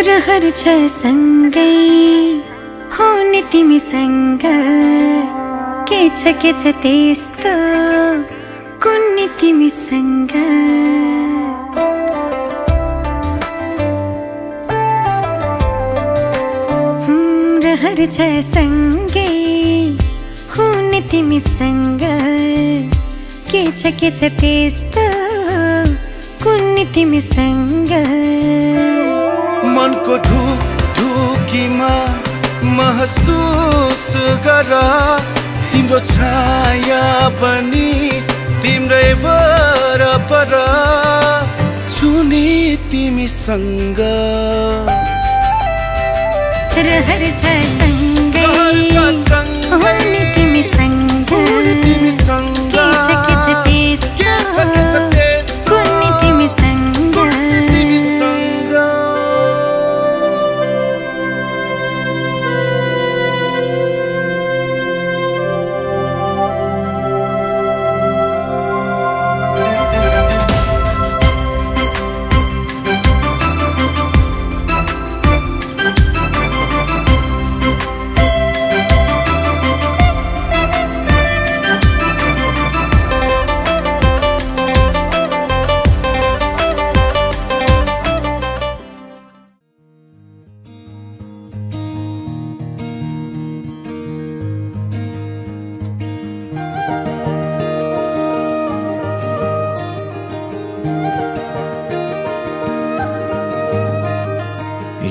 रहर छ सँगै हुने तिमीसँग के छ त्यस्तो कुन्नी तिमीसँग रहर छ सँगै हुने तिमीसँग के छ त्यस्तो कुन्नी तिमीसँग मनको ढुकीमा महसुस गर तिम्रो छाया पनि तिम्रै वरपर छुने तिमीसँग रहर छ सँगै हुने तिमीसँग के छ त्यस्तो कुन्नी तिमीसँग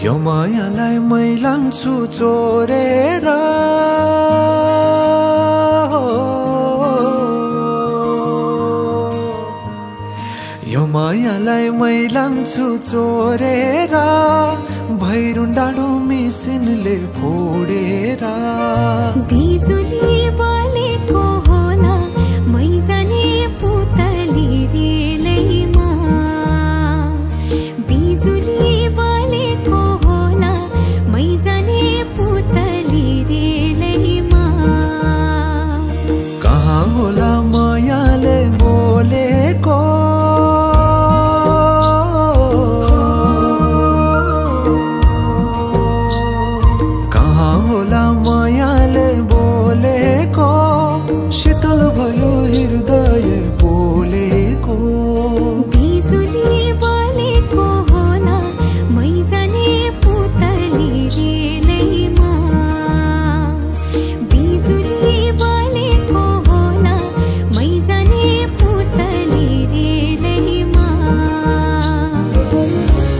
यो मायालाई मै लान्छु चोरेर यो मायालाई मै लान्छु चोरेर भैरुन डाँडो मिसिनले फोडेर बिजुली बलेको होला मै जाने पुतली रेलैमा बिजुली बलेको होला मै जाने पुतली रेलैमा कहाँ होला मायाले बोलेको शीतल भयो हृदय बोलेको बिजुली बलेको होला मै जाने पुतली रेलैमा बिजुली बलेको होला मै जाने पुतली रेलैमा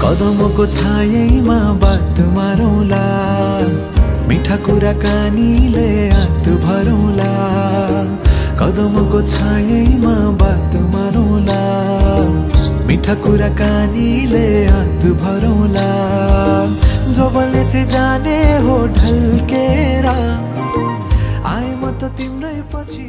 कदमको छायैमा बात मारौँला मिठा कुराकानीले हात भरौँला कदमको छायैमा बात मारौँला मिठा कुराकानीले हात भरौँला जोबलले से जाने हो ढल्केर आए म त तिम्रै पछि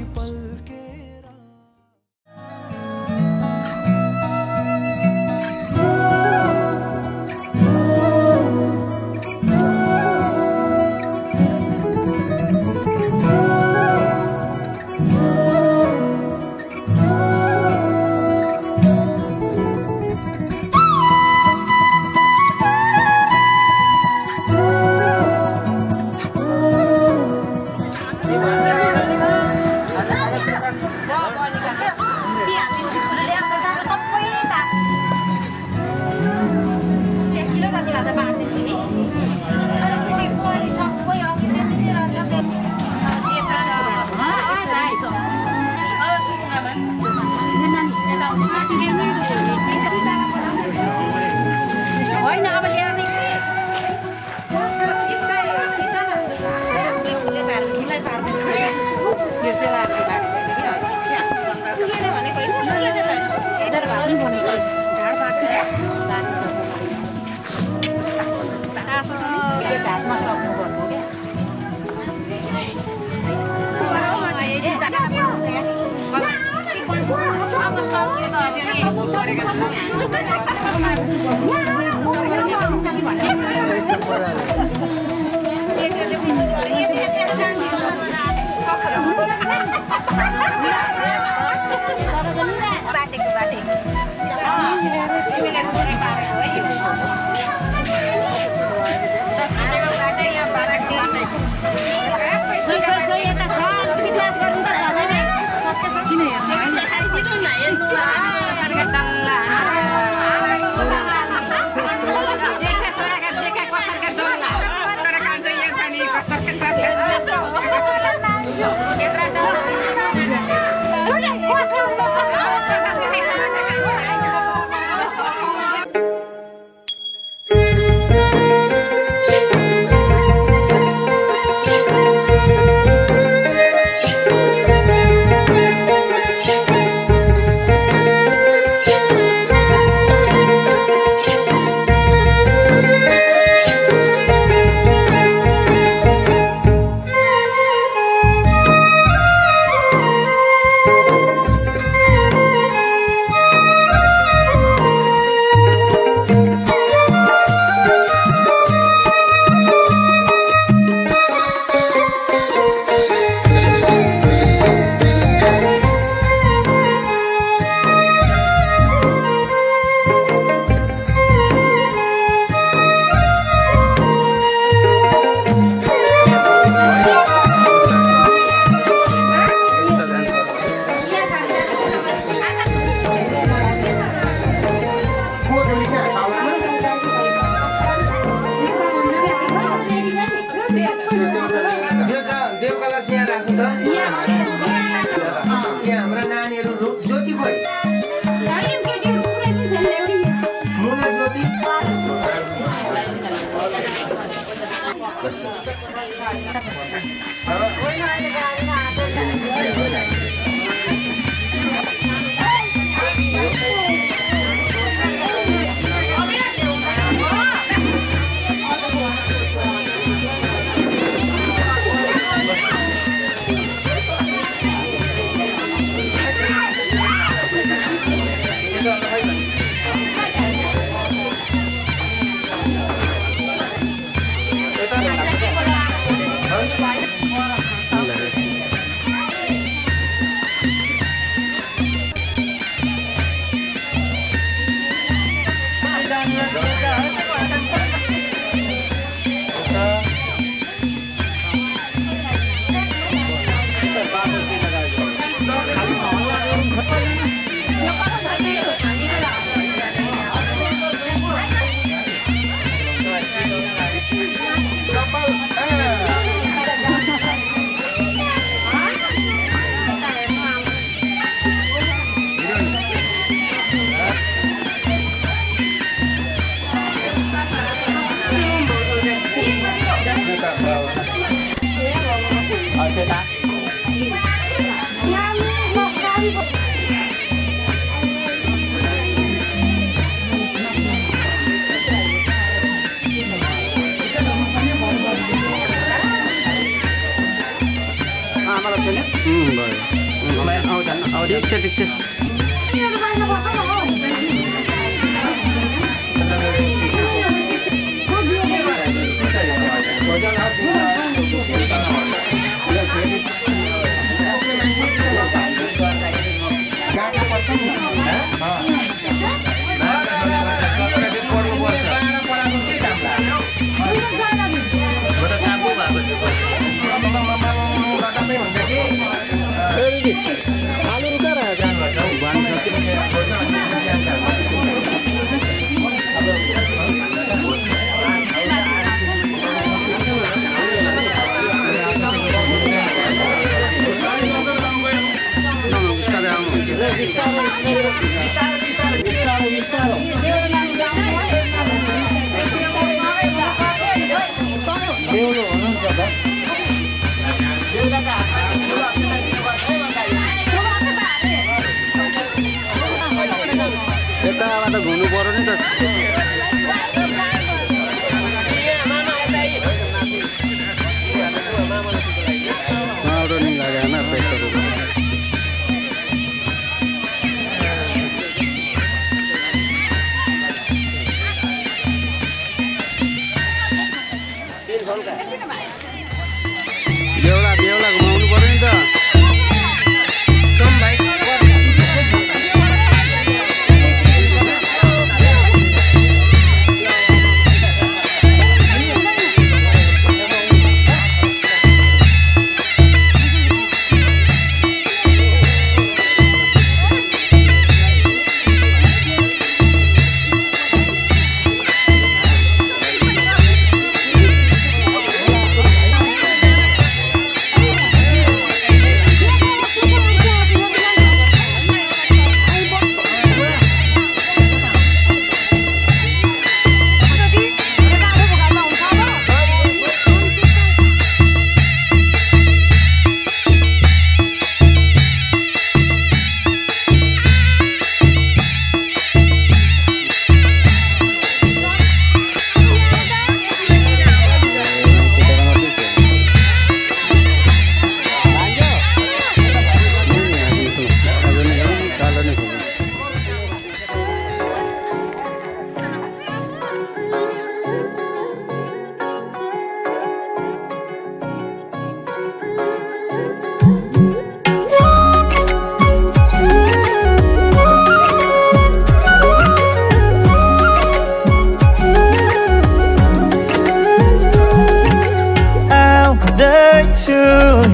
बेहुला घुमाउनु पर्यो नि त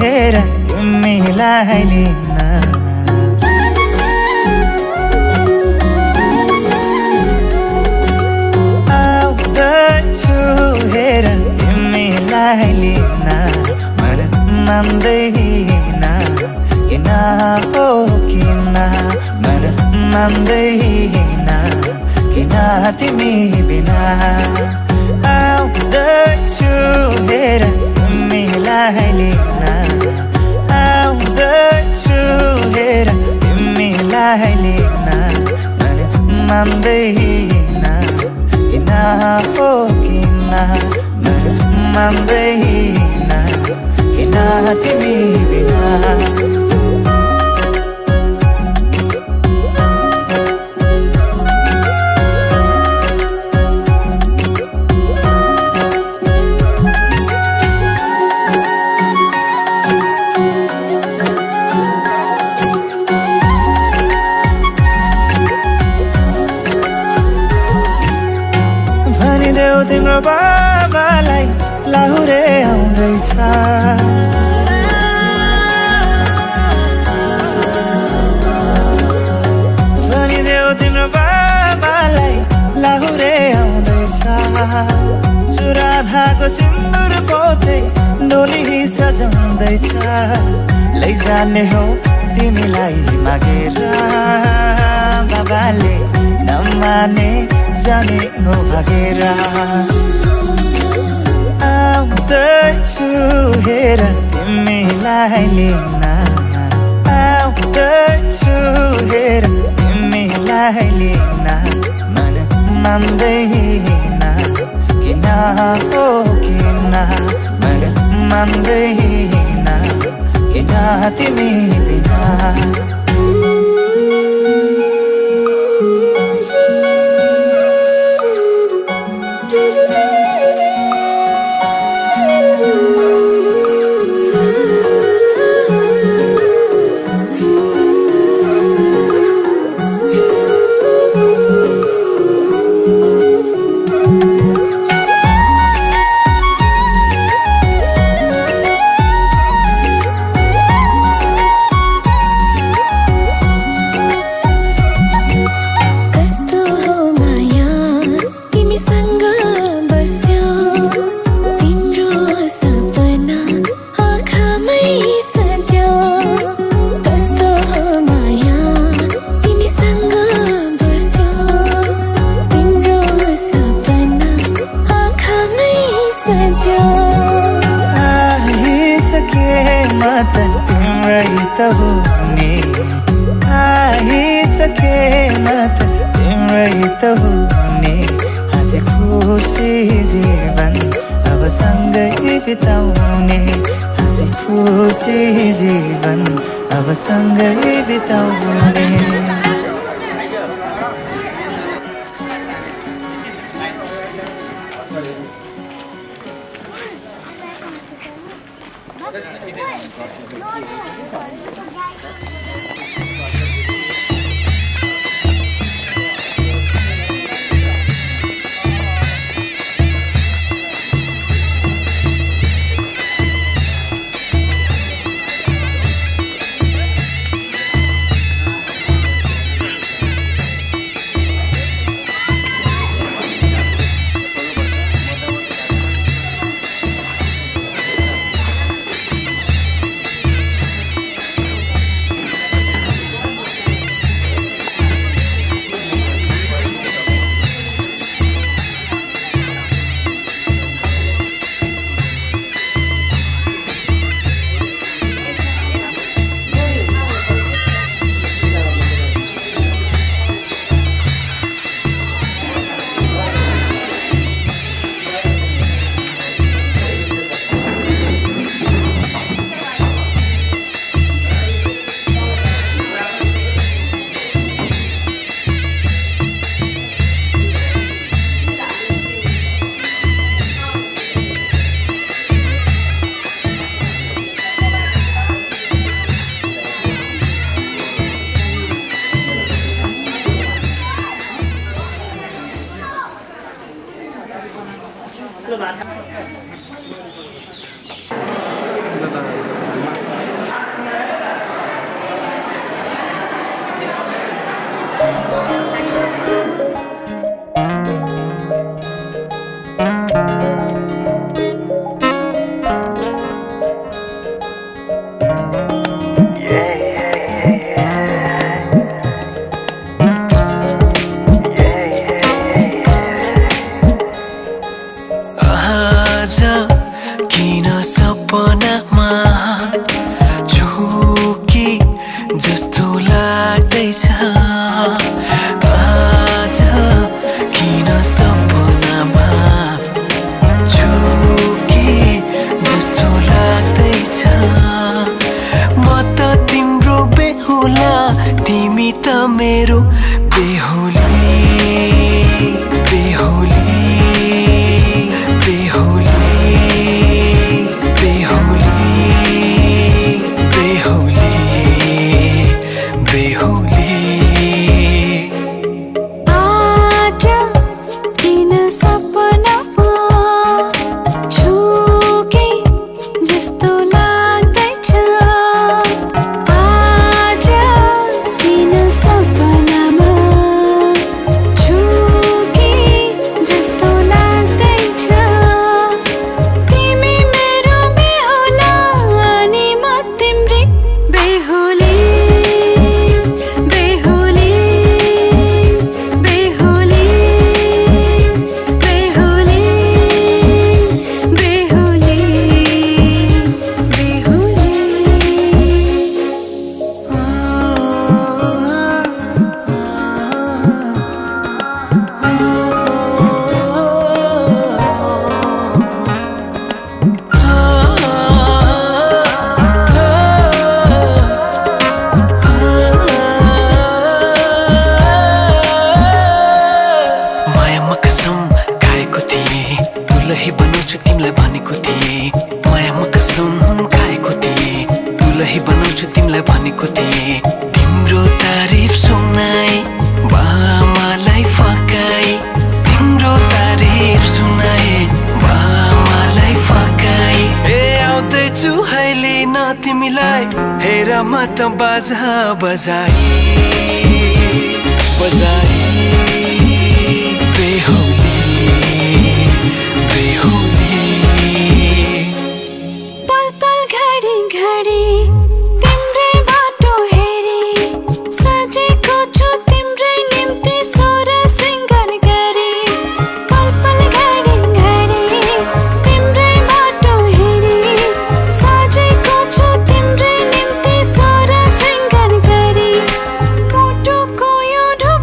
हेर तिमीलाई लिन आउँदैछु हेर तिमीलाई लिन मन मान्दैन किन हो किन मन मान्दैन किन तिमी बिना आउँदैछु हेर तिमीलाई लिन आउँदैछु हेर तिमीलाई लिन मन मान्दैन किन हो किन मन मान्दैन किन तिमी बिना तिम्रो बाबालाई लाहुरे आउँदैछ भनिदेऊ तिम्रो बाबालाई लाहुरे आउँदैछ चुरा धाको सिन्दुर पोते डोली सजाउँदैछ लैजाने हो तिमीलाई मागेर बाबाले नमाने जाने हो भागेर आउँदैछु हेर तिमीलाई लिन आउँदैछु हेर तिमीलाई लिन मन मान्दैन किन हो किन मन मान्दैन किन तिमी बिना आइसके मत तिम्रै त हुने खुसी जीवन अब सँगै बिताउने हाँसी खुसी जीवन अब सँगै बिताउने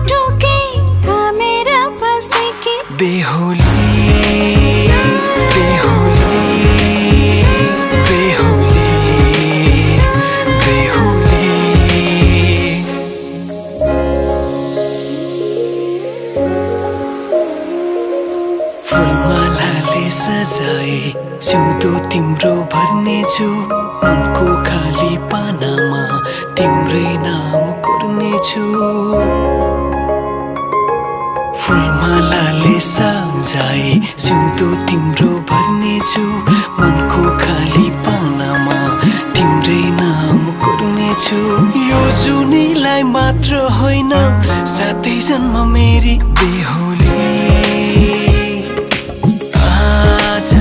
टुके जाए सिउँदो तिम्रो भर्नेछु मनको खाली पानामा तिम्रै नाम कोर्नेछु फुलमालाले सजाए सिउँदो तिम्रो भर्नेछु मनको खाली पानामा तिम्रै नाम कोर्नेछु यो जुनीलाई मात्र होइन साथै जन्म मेरी बेहुली आज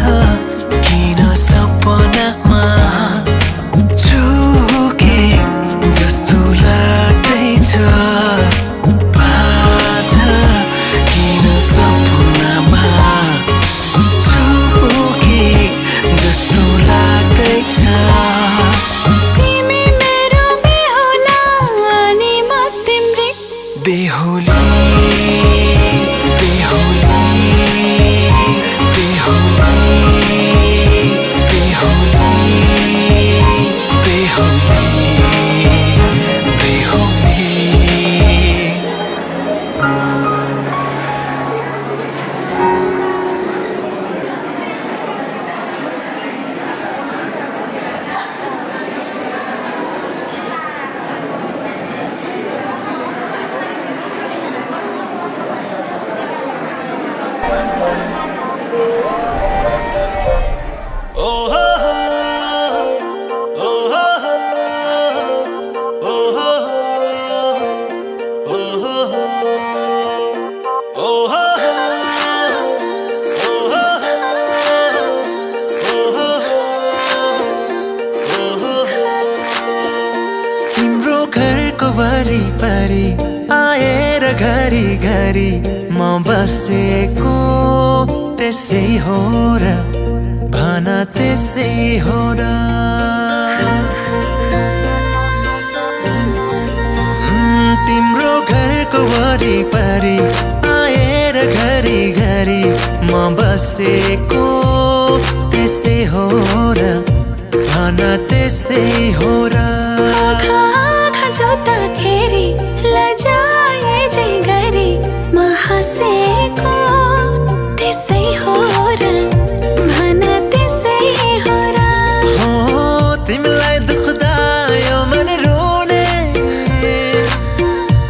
किन सपनामा झुके जस्तो लाग्दैछ आज किन सपनामा झुके जस्तो लाग्दैछ तिमी मेरो बेहुला अनि म तिम्रै बेहुली वरिपरि आएर घरी घरी म बसेको त्यसै हो र भन त्यसै हो र तिम्रो घरको वरिपरि आएर घरी घरी म बसेको त्यसै हो र भन त्यसै हो र जोत्दाखेरि लजाए जे गरी म हाँसेको त्यसै हो र भन त्यसै हो र हो तिमीलाई दुख्दा यो मन रोने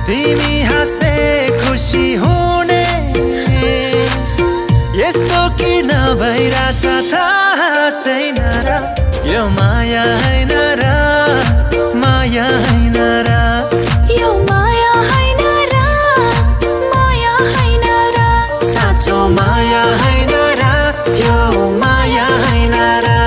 तिमी हाँसे खुसी हुने यस्तो किन भइरहेछ थाहा छैन र यो माया हैन र माया हैन र यो माया हैन र माया हैन र साँचो माया हैन र यो माया हैन र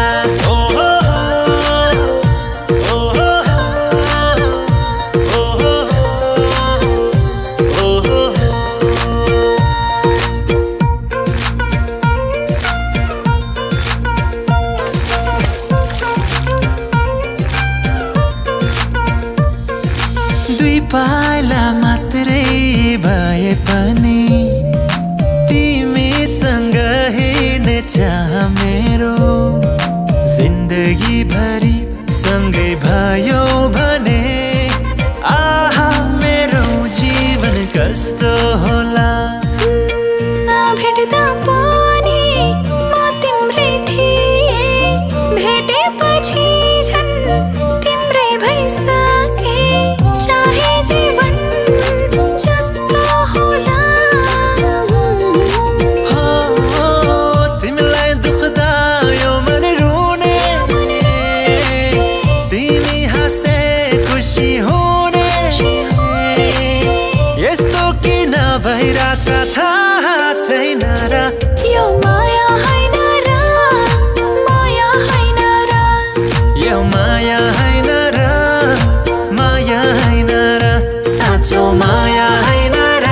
दुई पाइला मात्रै भए पनि तिमीसँग हिँड्ने चाह मेरो जिन्दगी भरि सँगै भयो भने आहा मेरो जीवन कस्तो होला भेट्दा पनि म तिम्रै थिएँ भेटेपछि झन् तिम्रै भइसके चाहे जीवन जस्तो होला हो तिमीलाई दुख्दा यो मन रोने तिमी हाँस्दै खुसी हुने यस्तो किन भइरहेछ थाहा छैन र यो माया हैन र माया हैन र यो माया हैन र माया हैन र साँचो माया हैन र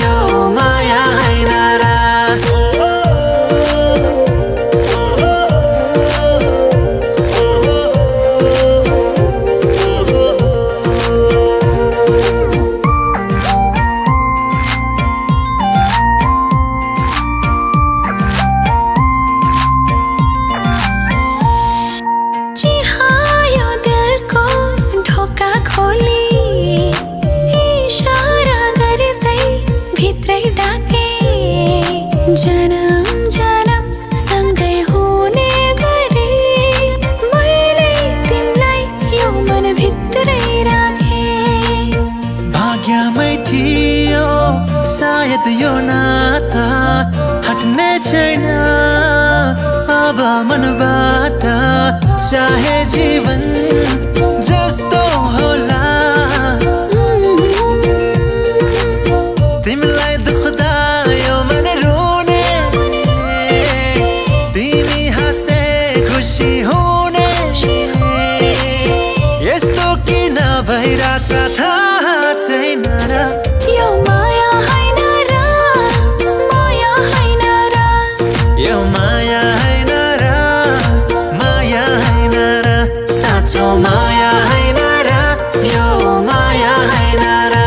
यो माया हैन र जी हाँ साथ यो नाता हट्ने छैन अब मनबाट चाहे जीवन जस्तो होला तिमीलाई दुख्दा यो मन रोने तिमी हाँस्दै खुसी हुने यस्तो किन भइरहेछ थाहा छैन र यो माया हैन र माया हैन र यो माया हैन र माया हैन र साँचो माया हैन र यो माया हैन र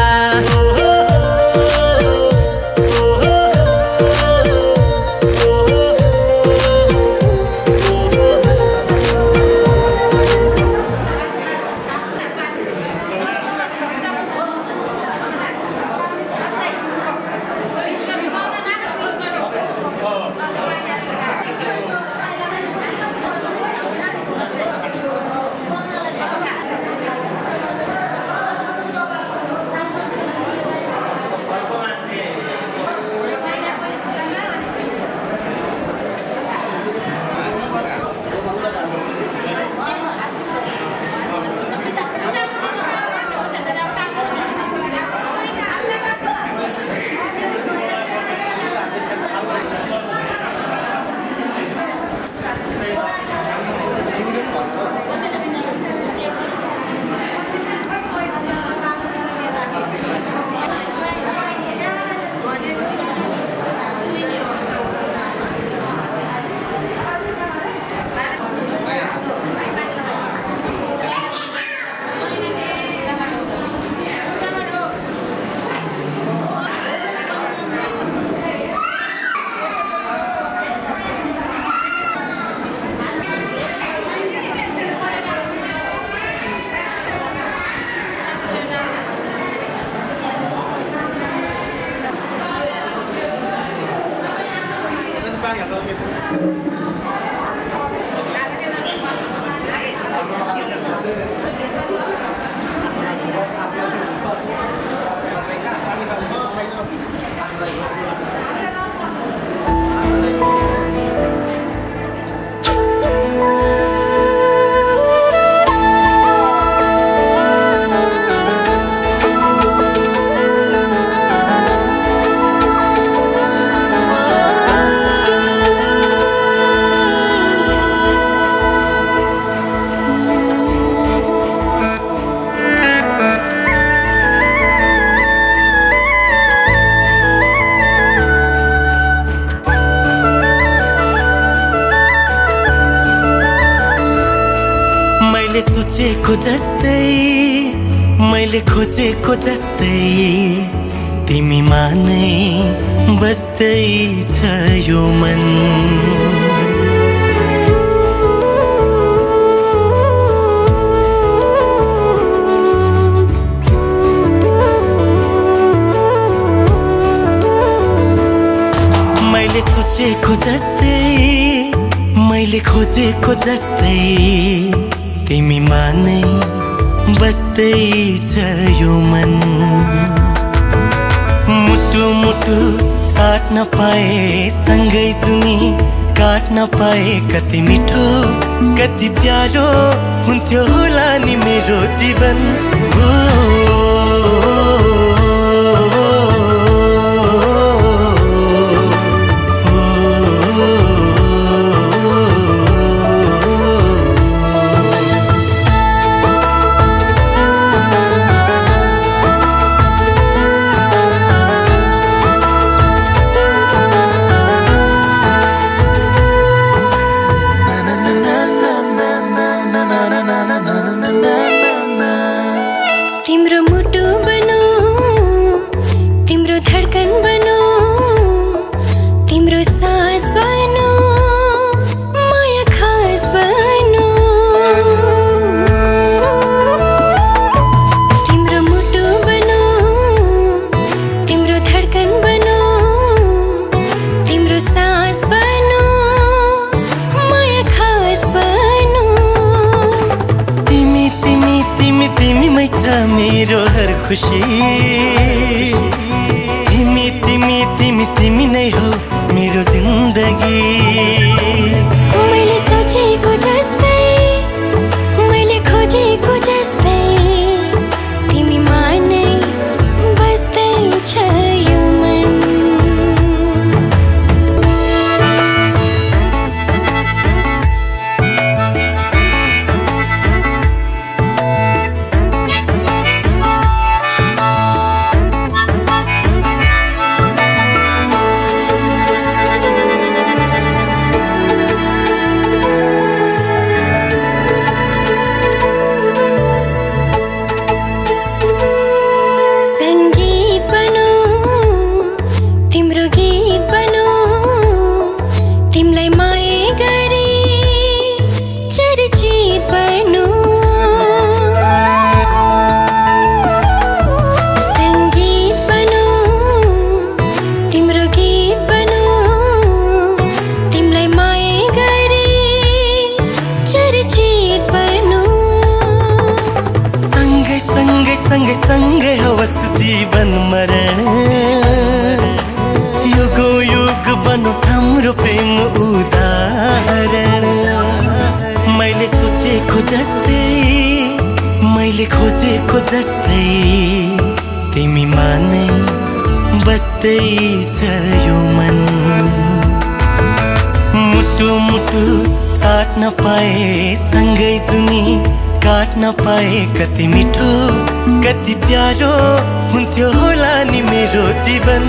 सोचेको जस्तै मैले खोजेको जस्तै तिमीमा नै बस्दै छ यो मन मैले सोचेको जस्तै मैले खोजेको जस्तै तिमीमा नै बस्दै छ यो मन मुटु मुटु साट्न पाए सँगै सुनि काट्न पाए कति मिठो कति प्यारो हुन्थ्यो होला नि मेरो जीवन तिम्रो मुटु बनो तिम्रो धडकन बनो तिम्रो सास बनो माया खास बनो तिम्रो मुटु बनो तिम्रो धडकन बनो तिम्रो सास बनो माया खास बनो तिमी तिमी तिमी तिमी मै छ मेरो हर खुशी तिमी तिमी तिमी तिमी नै हो मेरो जिन्दगी मैले सोचेको जस्तै मैले खोजेको जस्तै तिमीमा नै बस्दै छ यो मन सँगै हवस जीवन मरण युगो युग बनोस् हाम्रो प्रेम उदाहरण मैले सोचेको जस्तै मैले खोजेको जस्तै तिमीमा नै बस्दै छ यो मन मुटु मुटु साट्न पाए सँगै सुनी काट्न पाए कति मिठो कति प्यारो हुन्थ्यो होला नि मेरो जीवन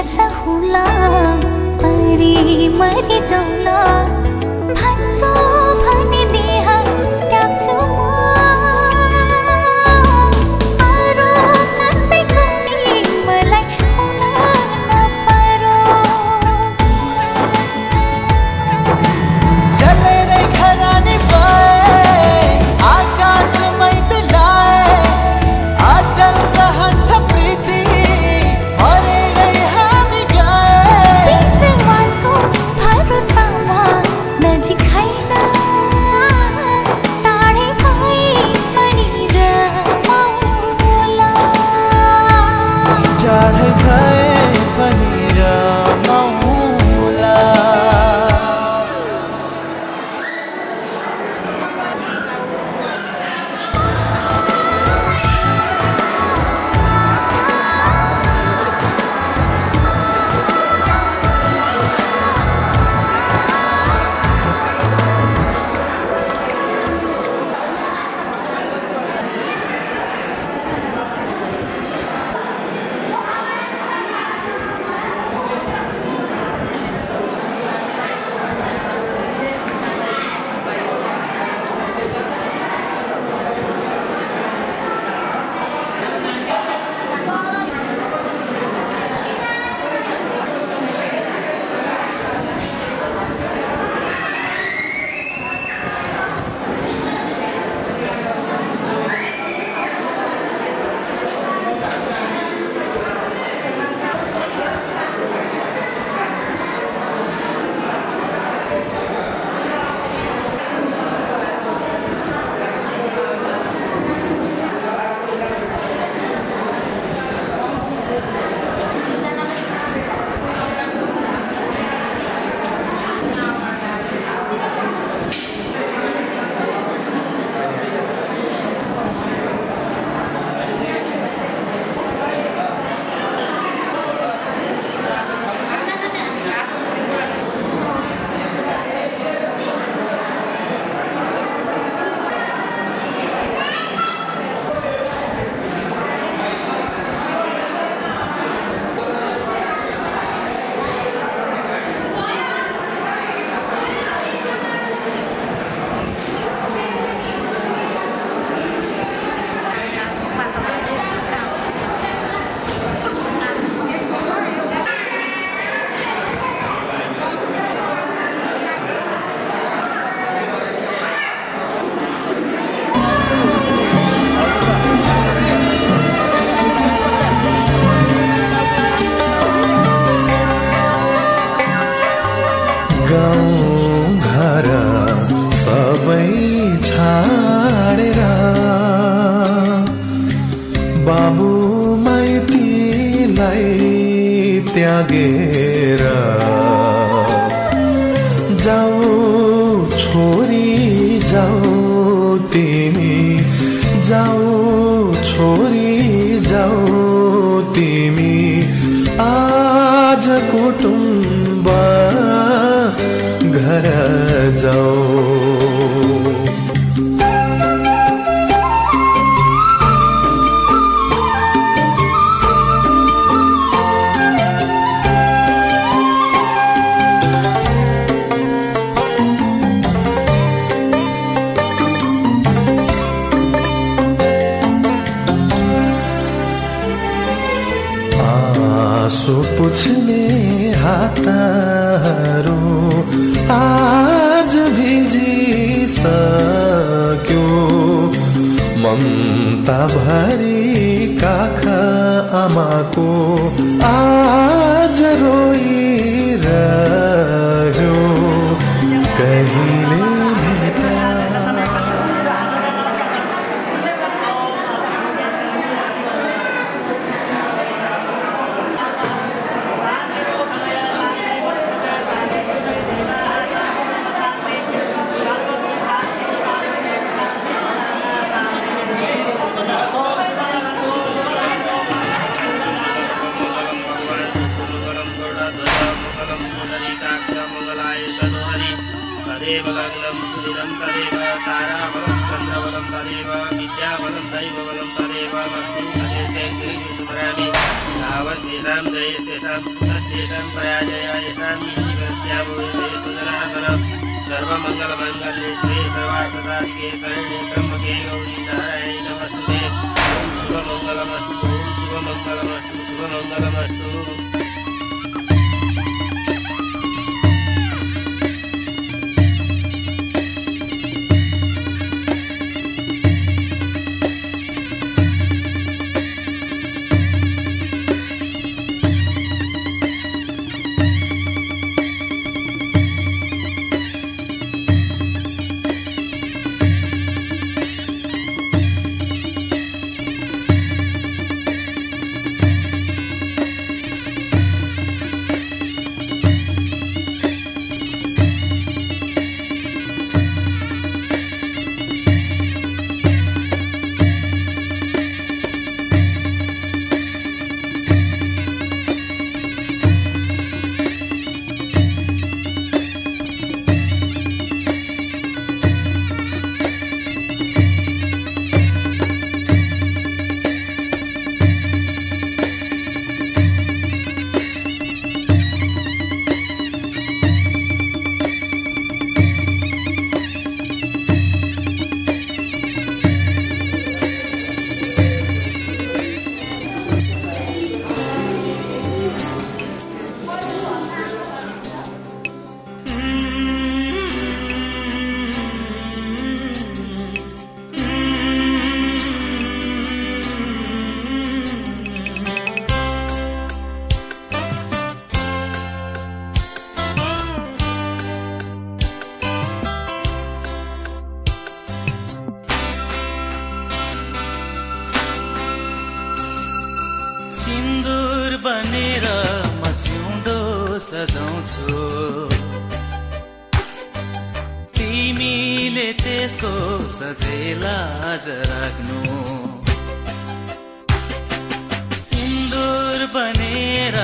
नसहुला परी मरि जाउला भन्छौ भने देह त्याग्छु अरू कसैको नि मलाई हुन नपरोस् जलेरै खरानी भए आकाशमै बिलाए अटल रहन्छ प्रीति मरेरै हामी गए विश्वासको भरोसामा नजिक हैन टाढै भए पनि रमाउला टाढै भए पनि रमाउला गाउँ घर सबै छाडेर बाबु माइतीलाई त्यागेर जाऊ छोरी जाऊ तिमी जाऊ छोरी जाऊ तिमी आज कुटुम्ब घर जाऊ आँसु पुछ्ने हातहरू आज भिजिसक्यो ममता भरी काखा आमाको आज रोइरह्यो कहिले भेटा तदेव लग्नं सुदिनं तदेव ताराबलं चन्द्रबलं तदेव विद्याबलं दैवबलं तदेव मस्मिन् तदेव स्मरामि तावत् वेदा येषां जयस्तेषां सुखस्तेषां प्रयाजया येषां जीवनस्यामो जनार्दन सर्वमङ्गलमाङ्गल्ये शिवे सर्वार्थसाधिके शरण्ये त्र्यम्बके गौरी नारायणी नमोस्तुते ॐ शुभमङ्गलमस्तु ॐ शुभमङ्गलमस्तु शुभमङ्गलमस्तु। सिन्दुर बनेर म सिउँदो सजाउँछु तिमीले त्यसको सधैँलाज राख्नु सिन्दुर बनेर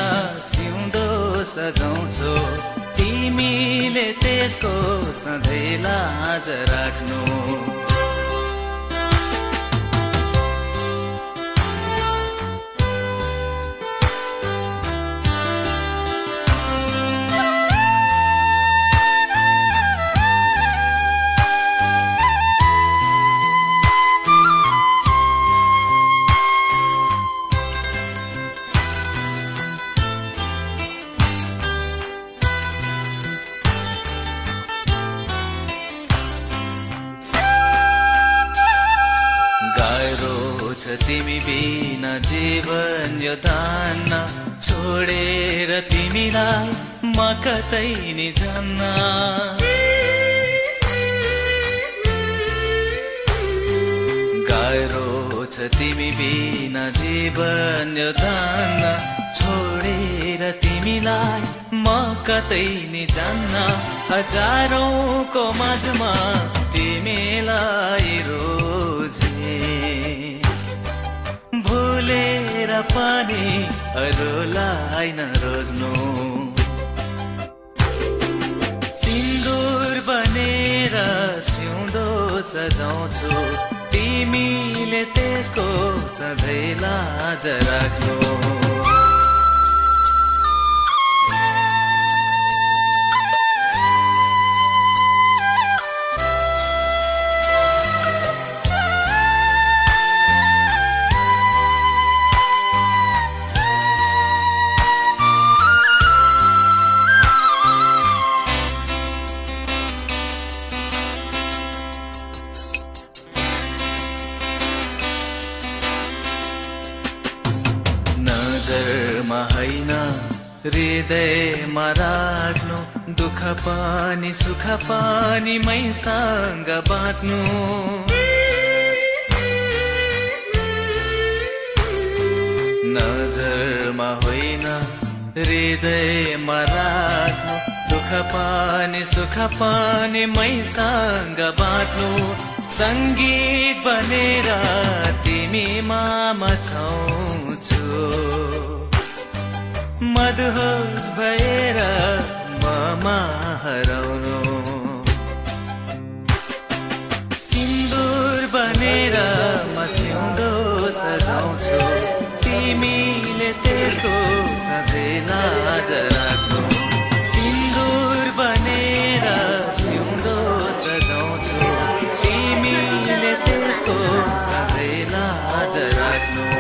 सिउँदो सजाउँछु तिमीले त्यसको सधैँलाज राख्नु तिमी बिना जीवन यो धान्न छोडेर तिमीलाई म कतै नि जान्न गाह्रो छ तिमी बिना जीवन यो धान्न छोडेर तिमीलाई म कतै नि जान्न हजारौंको माझमा तिमीलाई रोज्ने भुलेर पनि अरूलाई नरोज्नु सिन्दुर बनेर सिउँदो सजाउँछु तिमीले त्यसको सधैँ लाज राख्नु नजरमा हैन हृदयमा राख्नु दुःख पनि सुख पनि मैसँग बाँड्नु नजरमा होइन हृदयमा राख्नु दुःख पनि सुख पनि मैसँग बाँड्नु संगीत बनेर तिमीमा मचाउँछु मदहोस भएर ममा हराउनु सिन्दुर बनेर म सिउँदो सजाउँछु तिमीले त्यसको लाज राख्नु सिन्दुर बनेर सिउँदो सजाउँछु तिमीले त्यसको सधैँ लाज राख्नु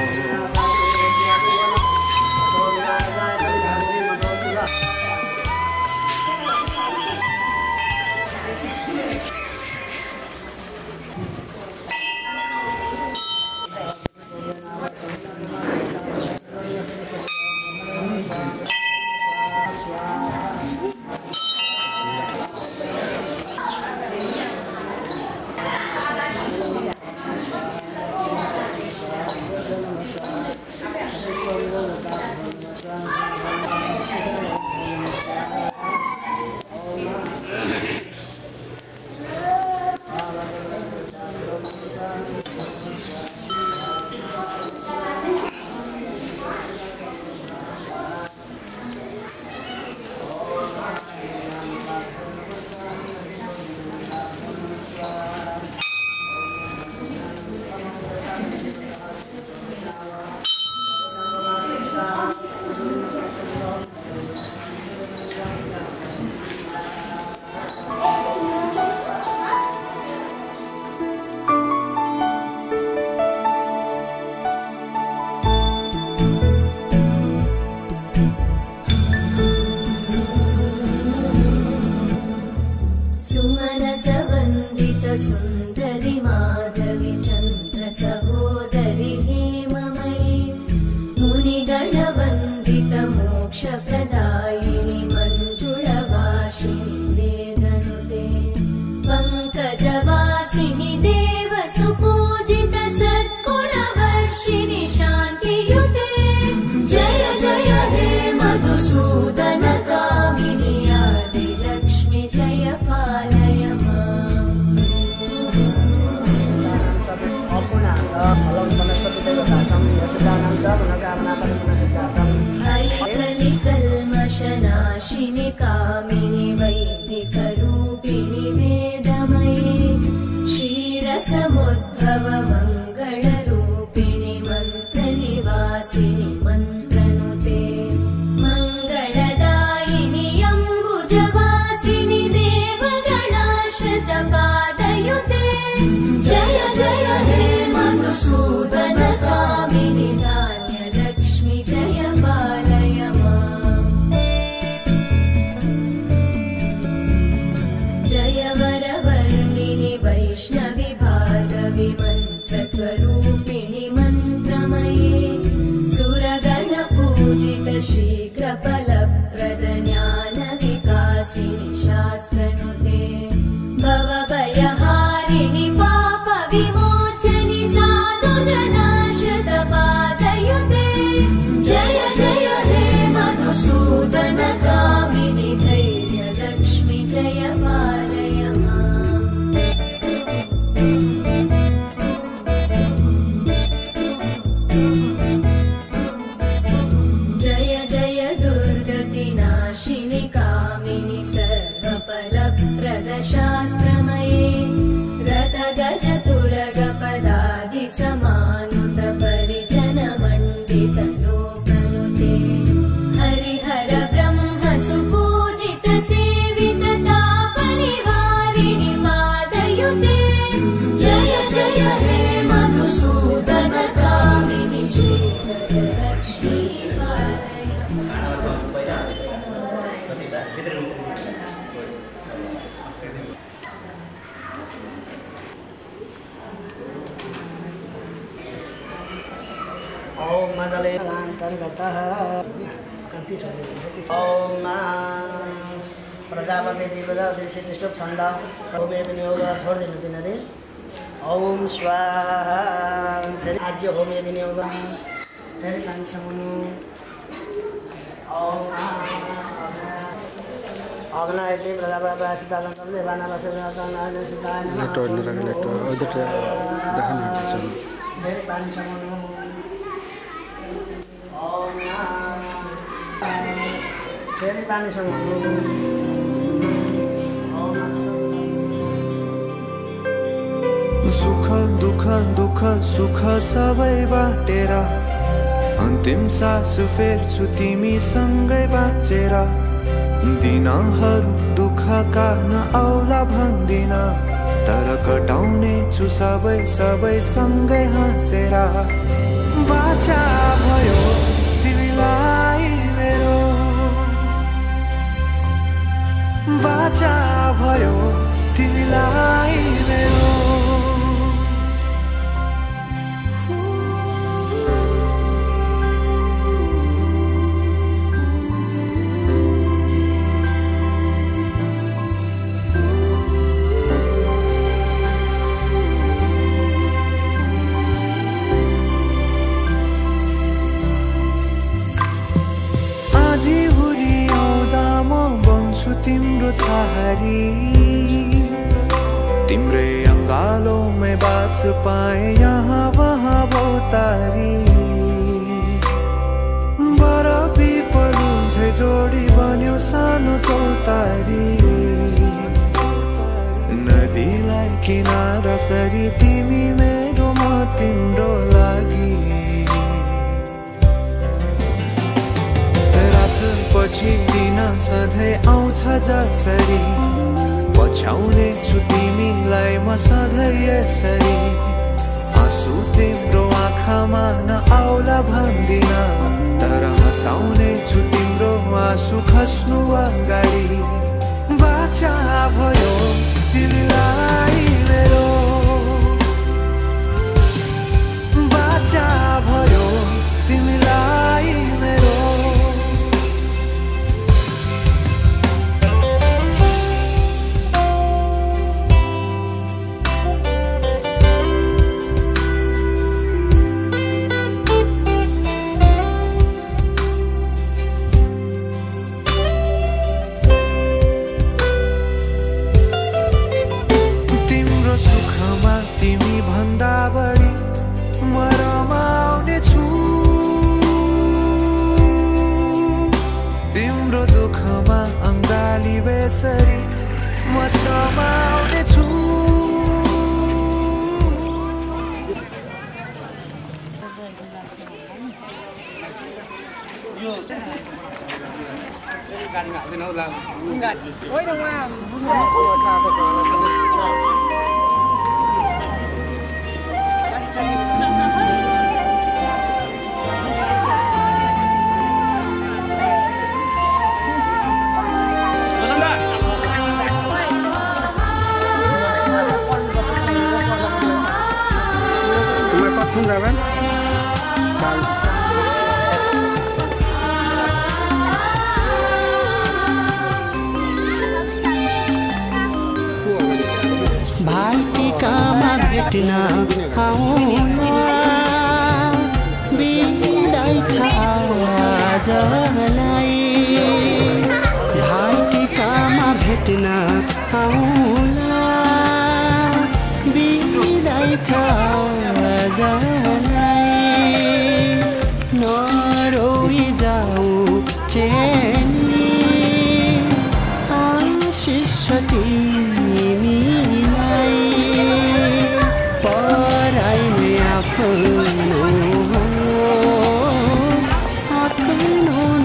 सुन्दरी माधवी चन्द्र सहोदरी हेममयी मुनिगणवन्दित मोक्षप्रदायिनि मञ्जुळवासिनि वेदनुते पङ्कजवासिनि देव सुपूजित सद्गुणवर्षिणि शान्तियुते जय जय हे मधुसूदन कामिनि आदिलक्ष्मि जय पालय कल्मषनाशिनि कामिनि वैदिकरूपिणि वेदमये क्षीरसमुद्भव मङ्गलरूपिणि मन्त्रनिवासिनि मन्त्रनुते मङ्गलदायिनि अम्बुजवासिनि देवगणाश्रितपादयुते जय जय हे मधुसूदन कामिनि धान्यलक्ष्मि जय पालय जय वरवर्णिनि वैष्णवि भार्गवि मन्त्रस्वरूपिणि मन्त्रमये सुरगणपूजित शीघ्रफलप्रद ज्ञानविकासिनि शास्त्रनुते भवभयहारिणि पापविमोचनि साधुजनाश्रितपादयुते जय जय हे मधुसूदन कामिनि धैर्यलक्ष्मि जय पालय जय जय दुर्गतिनाशिनि कामिनि सर्वफलप्रद शास्त्रमये रथगज तुरगपदादि समानुत परिजन मण्डित लोकनुते हरिहर ब्रह्म सुपूजित सेवित तापनिवारिणि पादयुते जय जय हे मधुसूदन कामिनि श्रीधरलक्ष्मी पालय ओम मंगले अंतर्गतः ओम प्रजापति प्रजापति सिद्धिष्टुप छंद ओमे विनियोग छोड़ देना दिन रे ओम स्वाहा आज होमे विनियोग फिर संसमनु ओम अग्ना यदि प्रजापति आशीर्वाद करले बाना बसेना ताना सिद्धाय नेट उधर देखना चल फिर संसमनु फेरि पानीसँग सुख दुख दुख सुख सबै बाटेर अन्तिम सास फेर्छु तिमीसँगै बाँचेर दिनहरू दुःखका नआउला भन्दिन तर कटाउने छु सबै सँगै हाँसेर बाचा भयो तिमीलाई मेरो बाचा भयो तिमीलाई मेरो तिम्रो छहारी तिम्रै अङ्गालोमै बास पाए यहाँ वहाँ बहुतारी बरफी पलुझै जोडी बन्यो सानो चौतारी नदीलाई किनारा सरी तिमी मेरो म तिम्रो लागि पछि दिन सधैँ आउँछ जसरी पछ्याउने छु तिमीलाई म सधैँ यसरी आँसु तिम्रो आँखामा नआउला भन्दिन तर हँसाउने छु तिम्रो आँसु खस्नु अगाडि बाचा भयो तिमीलाई मेरो बाचा भयो तिमीलाई मेरो म समाउने छु भाटिकामा भेट्न आउला बिदाई छ आजलाई भाटिकामा भेट्न आउला बिदाई छ आजलाई नरोई जाऊ चेनी आशिष तिमीलाई पराइने आफ्नो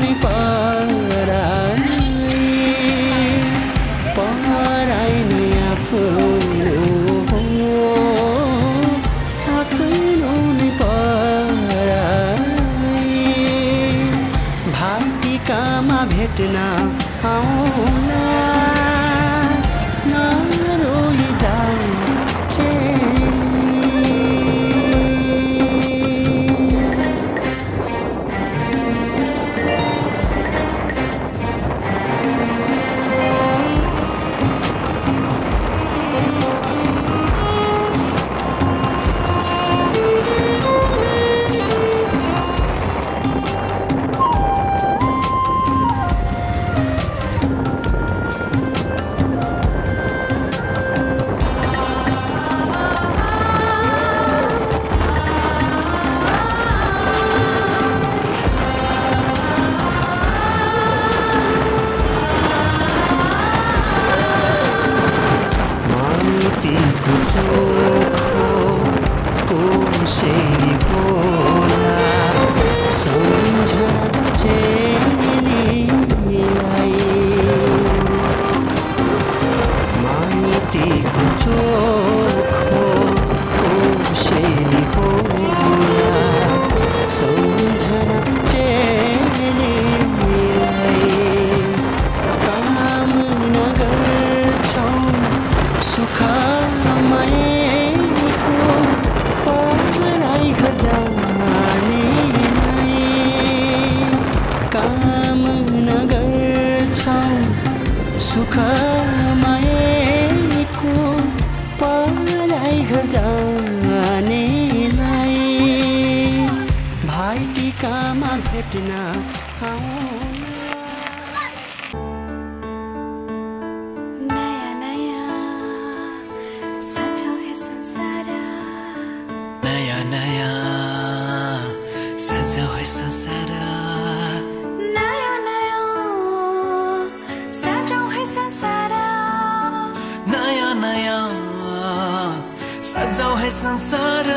नै पराइने आफ्नो नै भेट्न आउन नया नया सजो है संसार नया नया सजो है संसार नया नया सजो है संसार नया नया सजो है संसार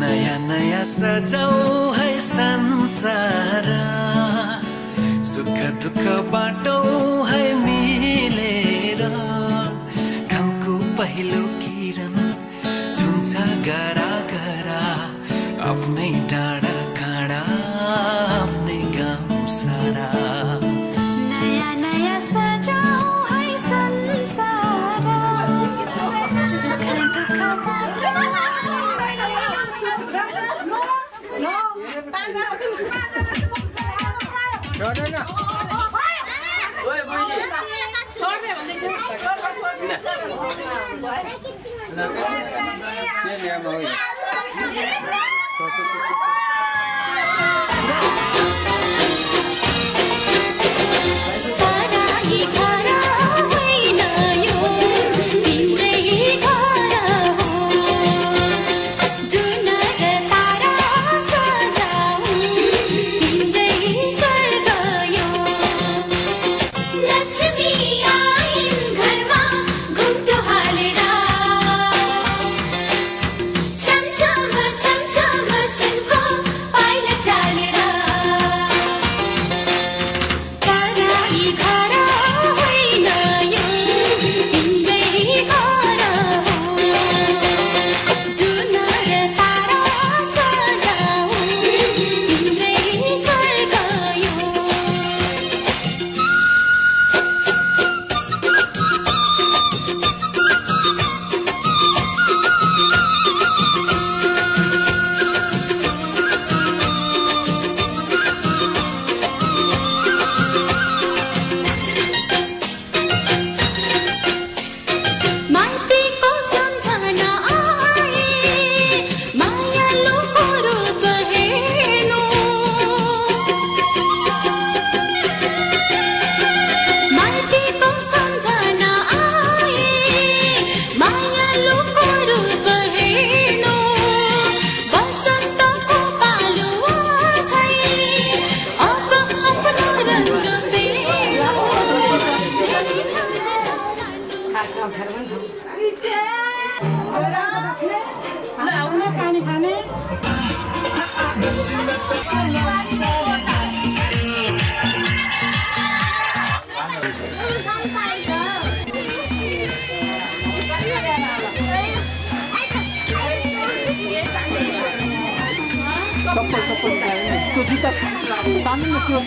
नया नया सजाऊ है संसार सुख दुख बाटो है मिलेर घामको पहिलो किरण छुन्छ गरा गरा आफ्नै डाँडा काँडा आफ्नै गाउँ सारा नया नया सजाऊ है संसार सुख दुख बाटो त्यो जुत्ता तान्नु त्यो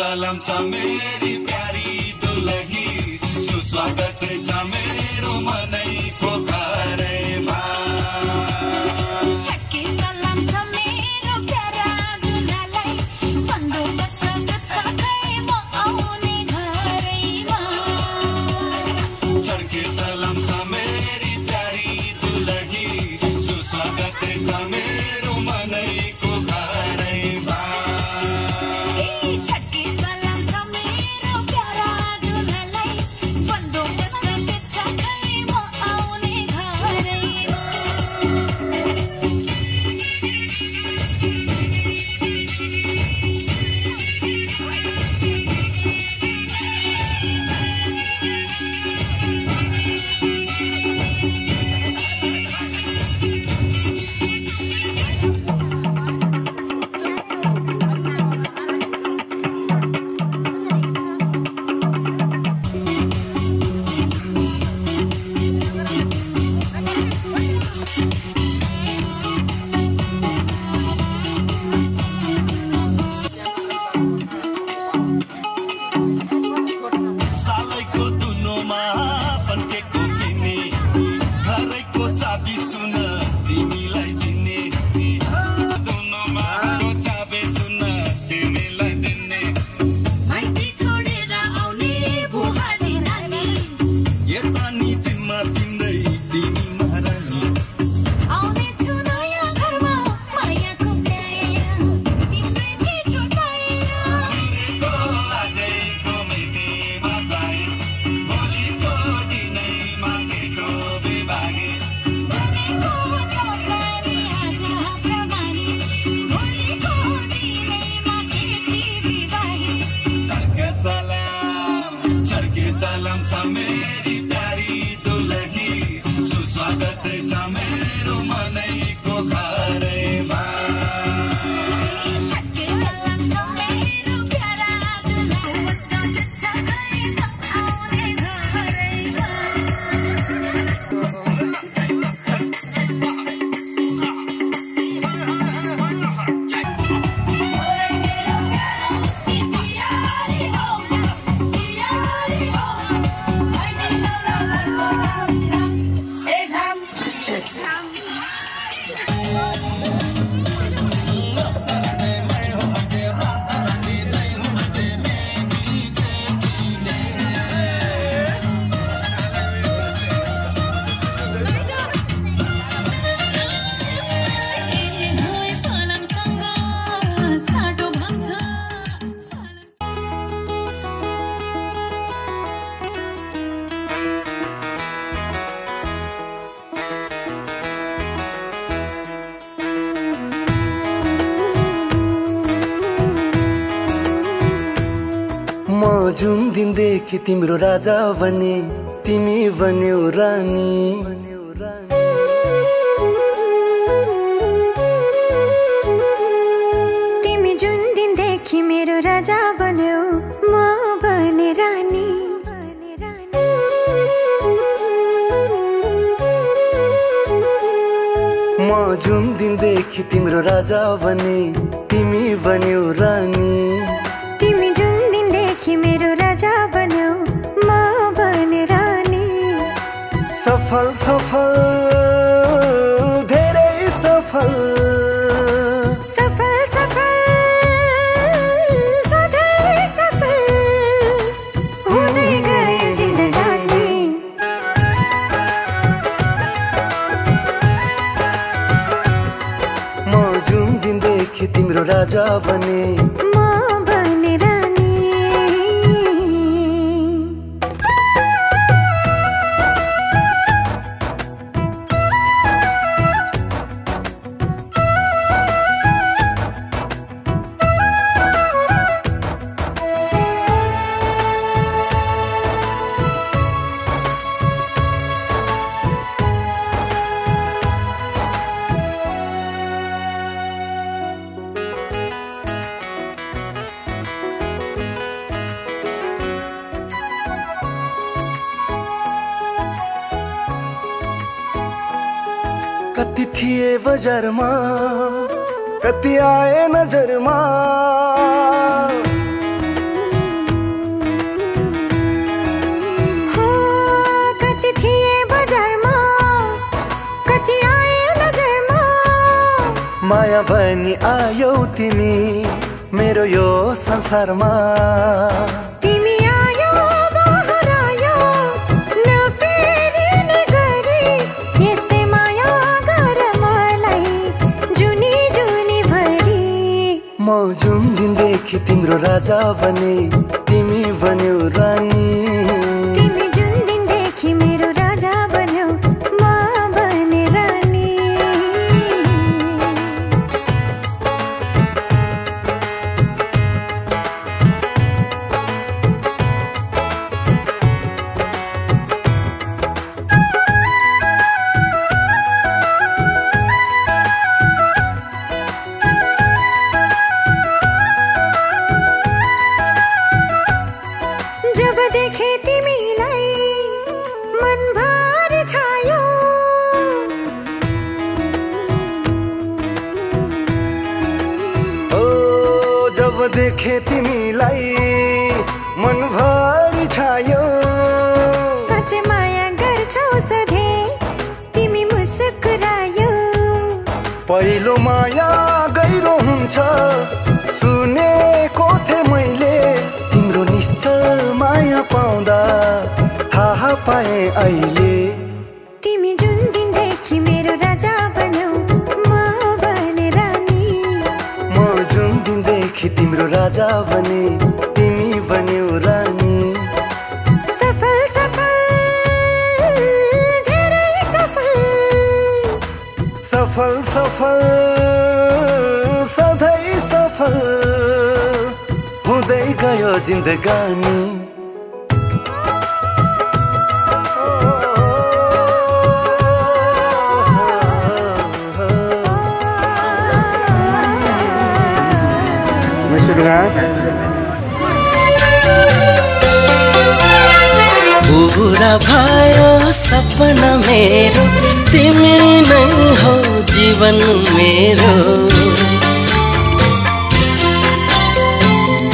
सलाम छ मेरी प्यारी दुलही सुस्वागत छ मेरो मनैको घरमा छक्के सलाम छ मेरो प्यारा दुलालाई बन्दोबस्त छ खै म आउने घरैमा छक्के सलाम छ मेरी प्यारी दुलही सुस्वागत छ मेरो मनैको घरैमा चाबी सुन तिमीलाई दिने दुनोमा जुन दिनदेखि तिम्रो राजा बने तिमी बन्यौ रानी तिमी जुन दिनदेखि मेरो राजा बन्यौ म बने रानी म जुन दिनदेखि तिम्रो राजा बने तिमी बन्यौ रानी तिमी जुन दिनदेखि मेरो राजा बन्यौ म बने रानी सफल सफल धेरै सफल सफल सफल सधैँ सफल हुँदै गयो जिन्दगानी म जुन दिनदेखि तिम्रो राजा बने कति थिए बजारमा कति आए नजरमा हो कति थिए बजारमा कति आए नजरमा माया बनी आयौ तिमी मेरो यो संसारमा तिमी आयो बहर आयो नफेरिने गरी यस्तै माया गर मलाई जुनी जुनी भरी म जुन दिनदेखि तिम्रो राजा बने तिमी बन्यौ रानी तिमी जुन दिनदेखि मेरो राजा बन्यौ म बने रानी जब देखे तिमीलाई मनभर छायो ओ जब देखे तिमीलाई मनभरि छायो साँच्चै माया गर्छौ सधैँ तिमी मुस्कुरायो पहिलो माया गहिरो हुन्छ सुनेको थिएँ मैले तिम्रो निश्चल माया पाउँदा थाहा पाएँ अहिले तिमी जुन दिनदेखि मेरो राजा बन्यौ म बने रानी म जुन दिनदेखि तिम्रो राजा बने तिमी बन्यौ रानी सफल सफल धेरै सफल सफल सफल सधैँ सफल हुँदै गयो जिन्दगानी पूरा भयो सपना मेरो तिमी नै हो जीवन मेरो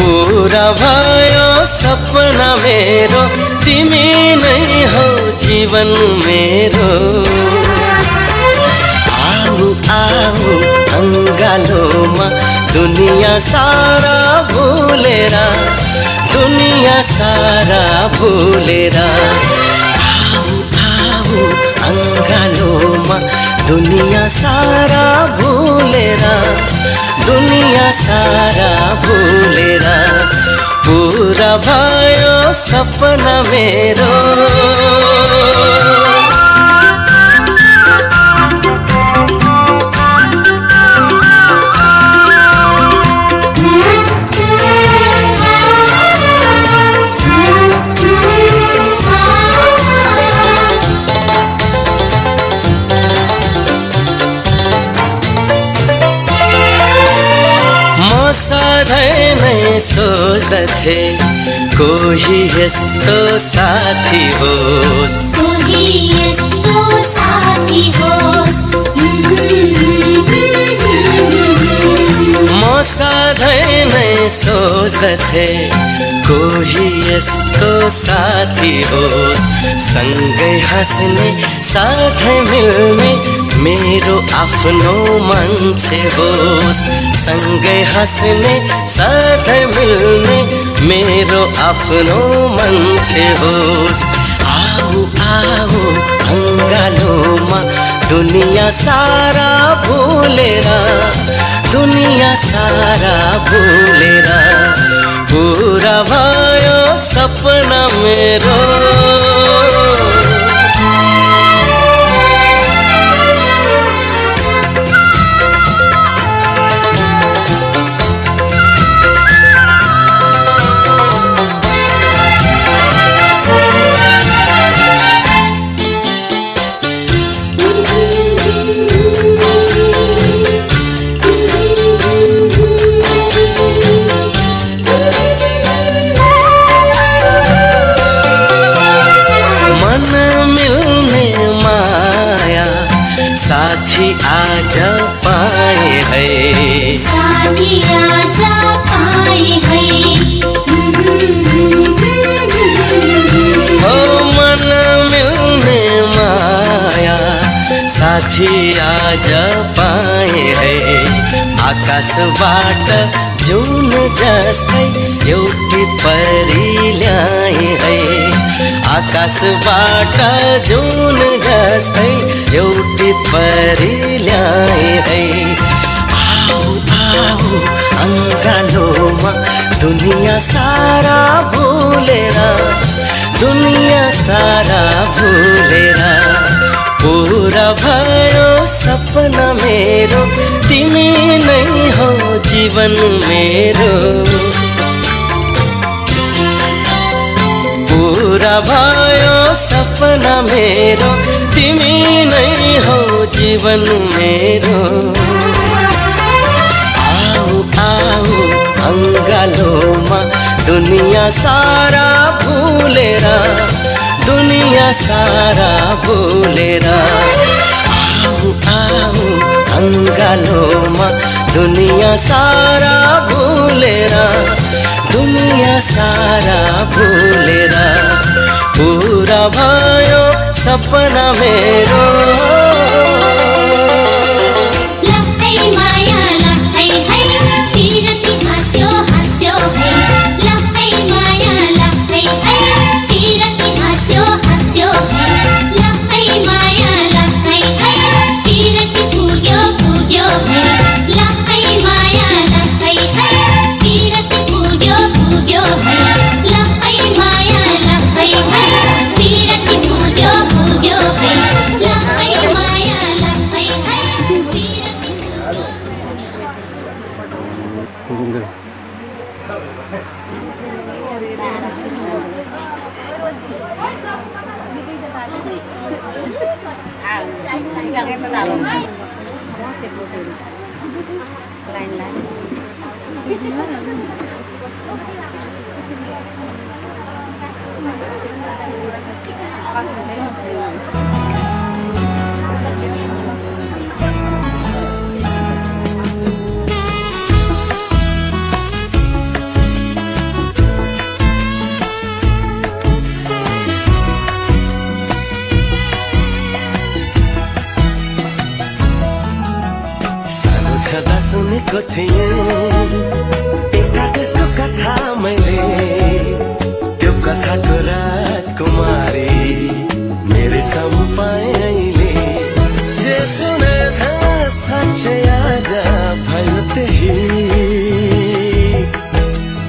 पूरा भयो सपना मेरो तिमी नै हो जीवन मेरो अङ्गालोमा दुनिया सारा भुलेर दुनिया सारा भुलेर आऊ आऊ अङ्गालोमा दुनिया सारा भुलेर दुनिया सारा भुलेर पूरा भयो सपना मेरो सधैँ नै सोच्दथे कोही यस्तो साथी होस् कोही यस्तो साथी होस् म सधैँ नै सोच्दथे कोही यस्तो साथी होस् सँगै हाँस्ने साथै मिल्ने मेरो आफ्नो मान्छे होस् सँगै हाँस्ने साथै मिल्ने मेरो आफ्नो मान्छे होस् आऊ आऊ अङ्गालोमा दुनिया सारा भुलेर दुनिया सारा भुलेर पूरा भयो सपना मेरो साथी आज पाए है साथी आज पाए है हो मन मिल्ने माया साथी आज पाए है आकाशबाट जुन जस्तै एउटी परी ल्याए है आकाशबाट जुन जस्तै एउटी परी ल्याए है आऊ आऊ अङ्गालोमा दुनिया सारा भुलेर दुनिया सारा भुलेर पूरा भयो सपना मेरो तिमी नै हो जीवन मेरो पूरा भयो सपना मेरो तिमी नै हो जीवन मेरो आऊ आऊ अङ्गालोमा दुनिया सारा भुलेर दुनिया सारा भुलेर आऊ आऊ अङ्गालोमा दुनिया सारा भुलेर दुनिया सारा भुलेर पूरा भयो सपना मेरो लहै माया लहै है तिरती हाँस्यो हाँस्यो है लहै माया लहै है तिरती हाँस्यो हाँस्यो है लहै माया लहै है तिरती पुग्यो पुग्यो है लहै माया लहै है तिरती पुग्यो पुग्यो है लहै माया लहै है तिरती पुग्यो पुग्यो है लहै माया लहै है तिरती सुनेको थिएँ एउटा देशको कथा मैले त्यो कथाको राजकुमारी मेरे सम्पाए अहिले जे सुने था साँच्चै आज भयो त्यही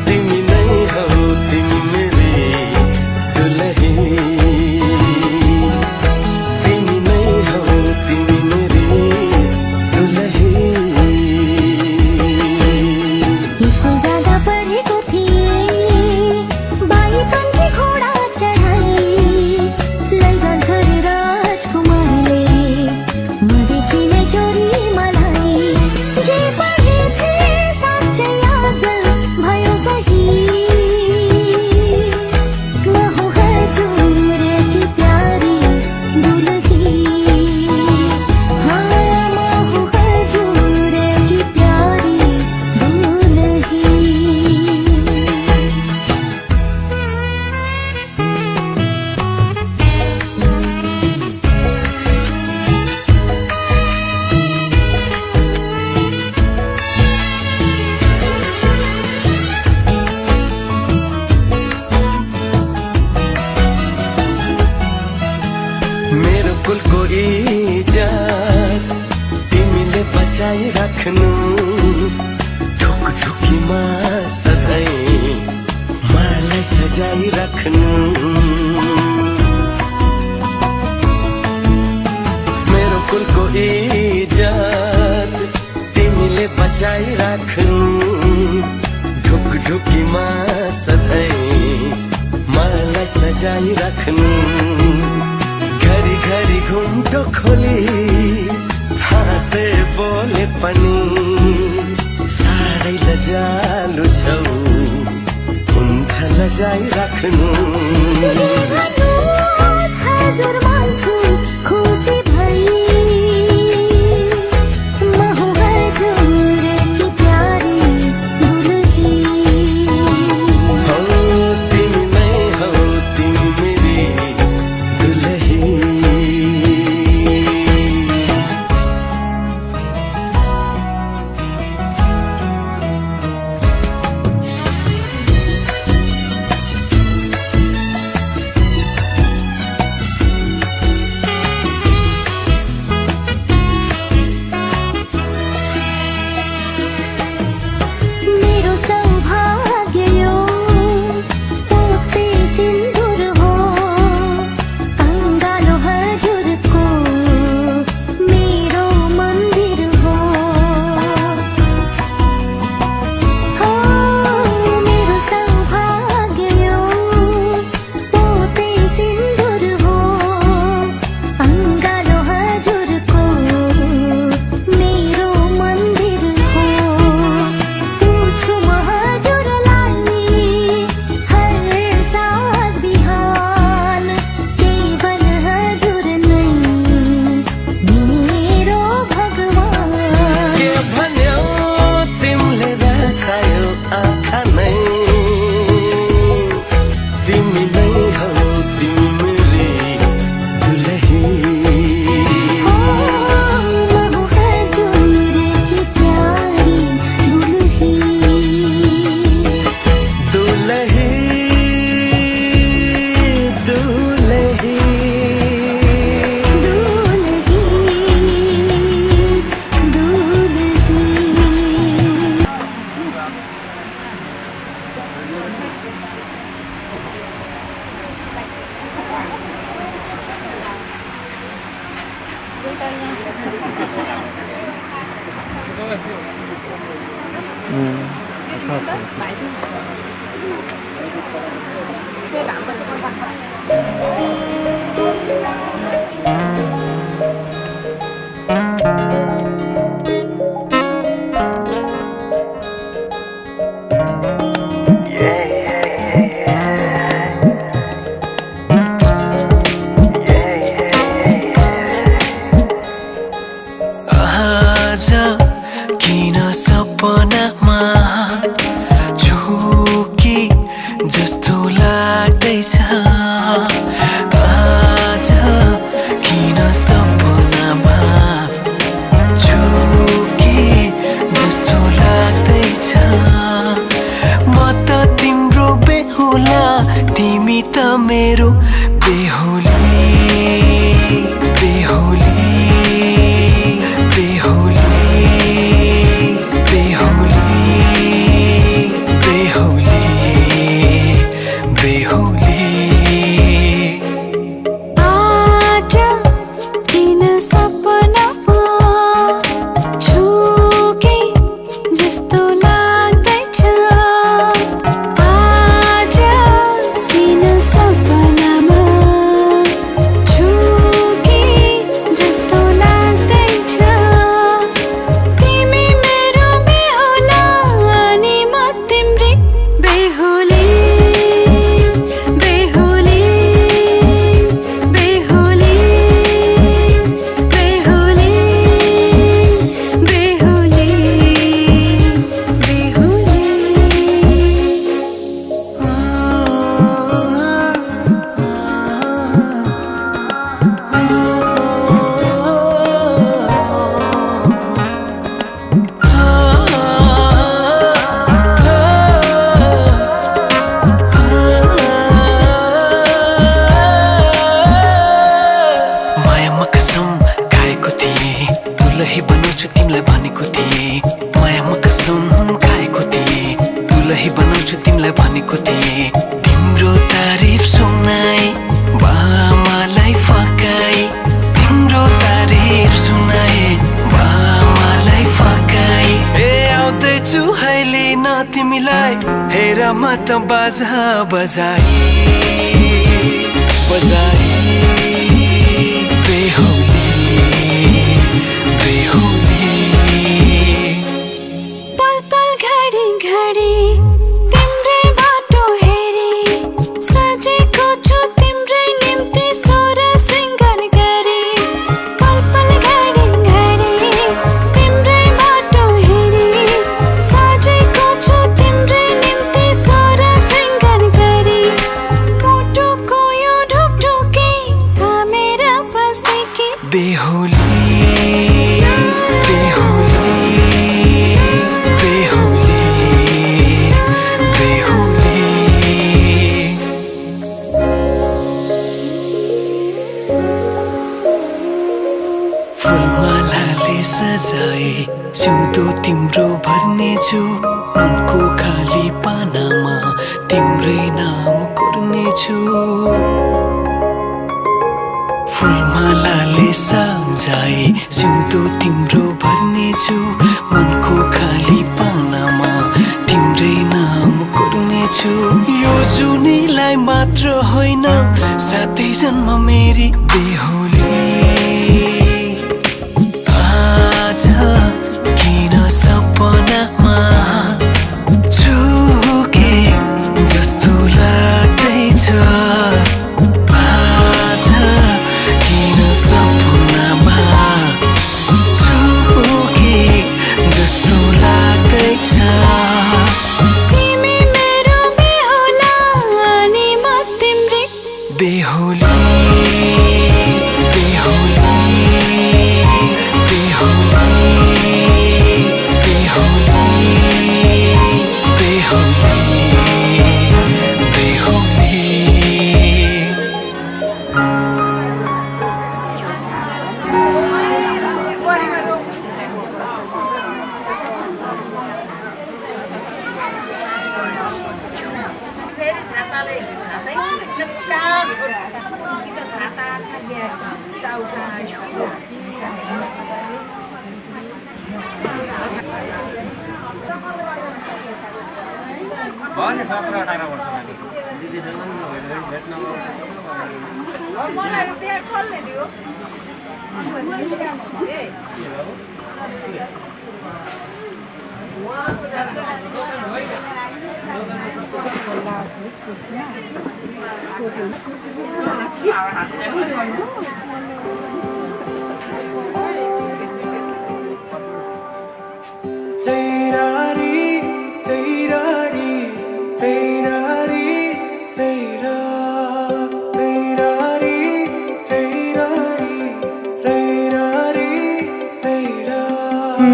तिमी नै हौ तिमी मेरी दुलही तिमी नै हौ तिमी मेरी दुलही स्कुल जाँदा पढेको थिएँ बाइकनकी घोडा चढाई लैजान्छ रे राजकुमारले मदेखिने चोरी मलाई के पढे थिएँ साँच्चै याद भयो सही म हूँ हजुर की प्यारी दुलही हाँ म हूँ हजुर की प्यारी दुलही मेरो कुलको इज्जत तिमीले बचाइ राख्नु ढुकढुकीमा सधैँ मलाई सजाइ राख्नु मेरो कुलको इज्जत तिमीले बचाइ राख्नु ढुकढुकीमा सधैँ मलाई सजाइ राख्नु घरी घरी घुम्टो खोली हाँसे बोले पनि साह्रै लजालु छौ हुन्छ लजाइ राख्नु हजुर मान्छु खुसी भई म हूँ हजुर की प्यारी दुलही हौ तिमी नै हौ तिमी मेरी दुलही मेरो सौभाग्य यो पोते सिन्दुर हो अङ्गालो हजुरको मेरो मन्दिर हो मेरो सौभाग्य यो पोते सिन्दुर हो अङ्गालो हजुरको मेरो मन्दिर हो पूछु म हजुरलाई हर साँझ बिहान केवल हजुर नै मेरो भगवान के भन्यौ तिमीले रसायो आँखा नै तिमी नै हौ तिमी मेरी दुलही म हूँ हजुर की प्यारी दुलही दुलही दुलही आज किन सपनामा झुकी जस्तो लाग्दैछ सुनाए बामालाई फकाई ए आउँदैछु अहिले न तिमीलाई हेर म त बाजा बजाई बजाई बेहुली बेहुली पल पल घडी घडी तिम्रै बाटो हेरी सजेको छु तिम्रै निम्ति सोर सिंगार गरी पल पल घडी घडी तिम्रै बाटो हेरी सजेको छु तिम्रै निम्ति सोर सिंगार गरी मुटुको यो ढुकढुकी थामेर बसेकी बेहुली बेहुली बेहुली बेहुली फुलमालाले सजाए सिउँदो तिम्रो भर्नेछु मनको खाली पानामा तिम्रै नाम कोर्नेछु फुलमालाले सजाए सिउँदो तिम्रो भर्नेछु मनको खाली पानामा तिम्रै नाम कोर्नेछु यो जुनीलाई मात्र होइन साथै जन्म मेरी बेहुली आज किन सपनामा झुके जस्तो लाग्दैछ आज किन सपनामा झुके जस्तो लाग्दैछ तिमी मेरो बेहुला अनि म तिम्रै बेहुली बेहुली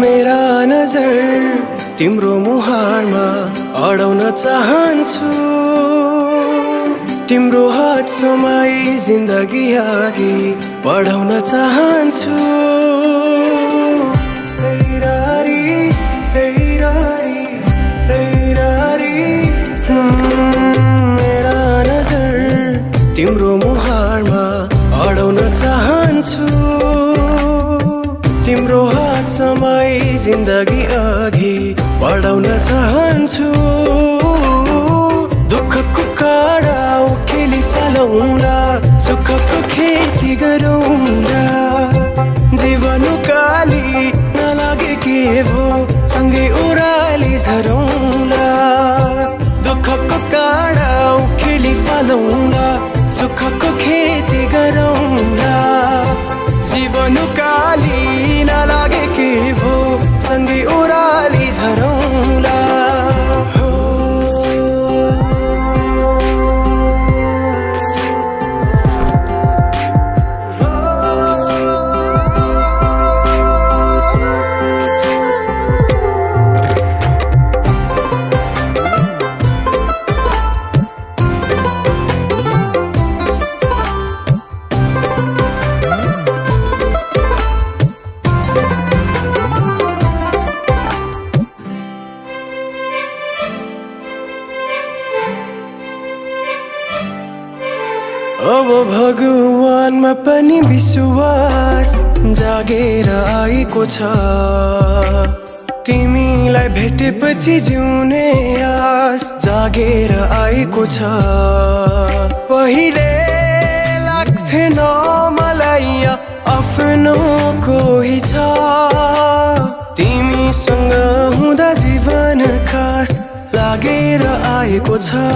मेरा नजर तिम्रो मुहारमा अडाउन चाहन्छु तिम्रो हात समाई जिन्दगी अघि बढाउन चाहन्छु मेरा नजर तिम्रो मुहारमा अडाउन चाहन्छु तिम्रो हात समाई जिन्दगी अघि बढाउन चाहन्छु दुःखको काँडा उखेली फलाउँला सुखको खेती गरौँला जीवन काली नलागे के भो सँगै ओह्राली झरौँला दुःखको काँडा उखेली फलाउँला सुखको खेती गरौँला जीवन काली नलागे के भो सँगै ओह्राली झरौँला अब भगवानमा पनि विश्वास जागेर आएको छ तिमीलाई भेटेपछि जिउने आस जागेर आएको छ पहिले लाग्थेन मलाई आफ्नो कोही छ तिमीसँग हुँदा जीवन खास लागेर आएको छ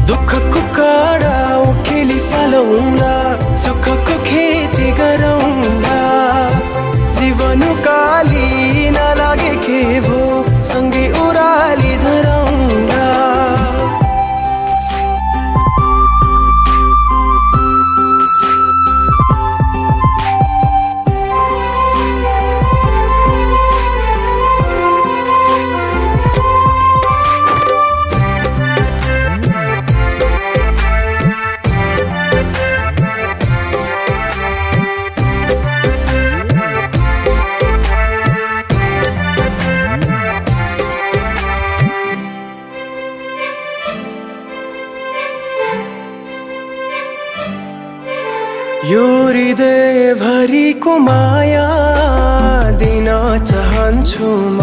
दुःखको काँडा उखेली फालौँला सुखको खेती गरौँला जीवन काली नलागे के भो सँगै ओराली झरौँला यो हृदय भरिको माया दिन चाहन्छु म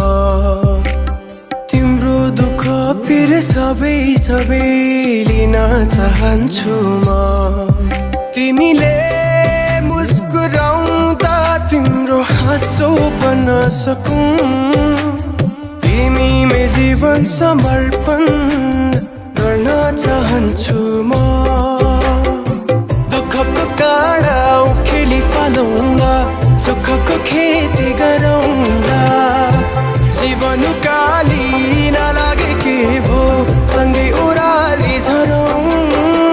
तिम्रो दुःख पिर सबै सबै लिन चाहन्छु म तिमीले मुस्कुराउँदा तिम्रो हाँसो बन्न सकूं तिमीमै जीवन समर्पण गर्न चाहन्छु म दुःखको काँडा उखेली फालौँला सुखको खेती गरौँला जीवन काली नलागे के भो सँगै ओराली झरौँला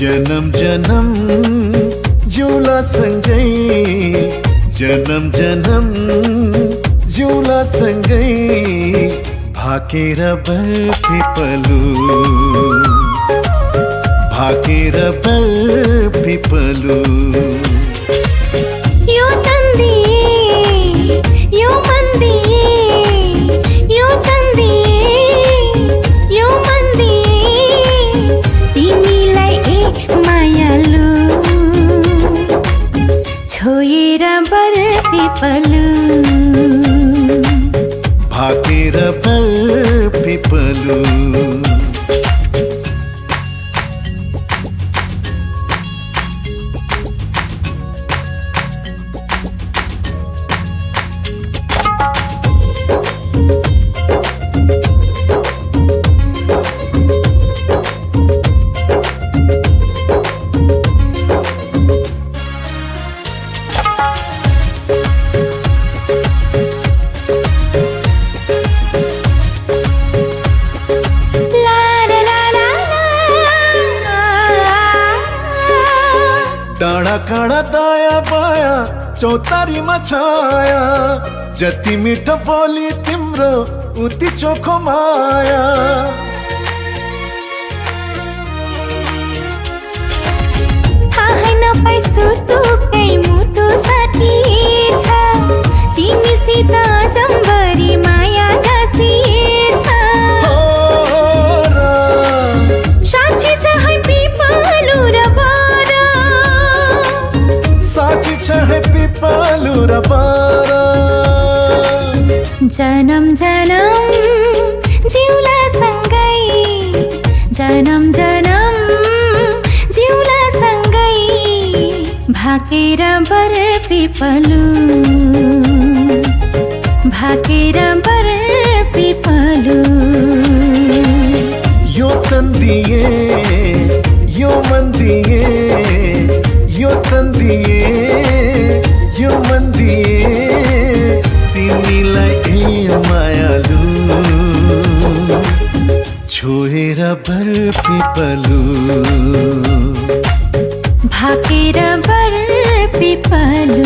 जन्म जन्म जुला सँगै जन्म जन्म जुला सँगै भाकेर बरपिपलु भाकेर बरपिपलु यो तन्दी यो मन्दी यो तन्दी यो मन्दी तिमीलाई मायालु छोएर बरपिपलु भाकेर बरपिपलु डाँडा काँडा दाया बाया चौतारीमा छाया जति मिठो बोली तिम्रो उति चोखो माया थाहै नपाई सुटुकै मुटु साथी छ तिमीसित जम्बरी माया गाँसिएछ साँच्ची छ है पिपलु र बारा साँच्ची छ है पिपलु र बारा जन्म जन्म जिउला सँगै जन्म जन्म जिउला सँगै भाकेर बर पिपलु भाकेर बर पिपलु यो तन दिए यो मन दिए यो तन दिए यो मन दिए तिमीलाई ए मायालु छोएर बर पिपलु भाकेर बर पिपलु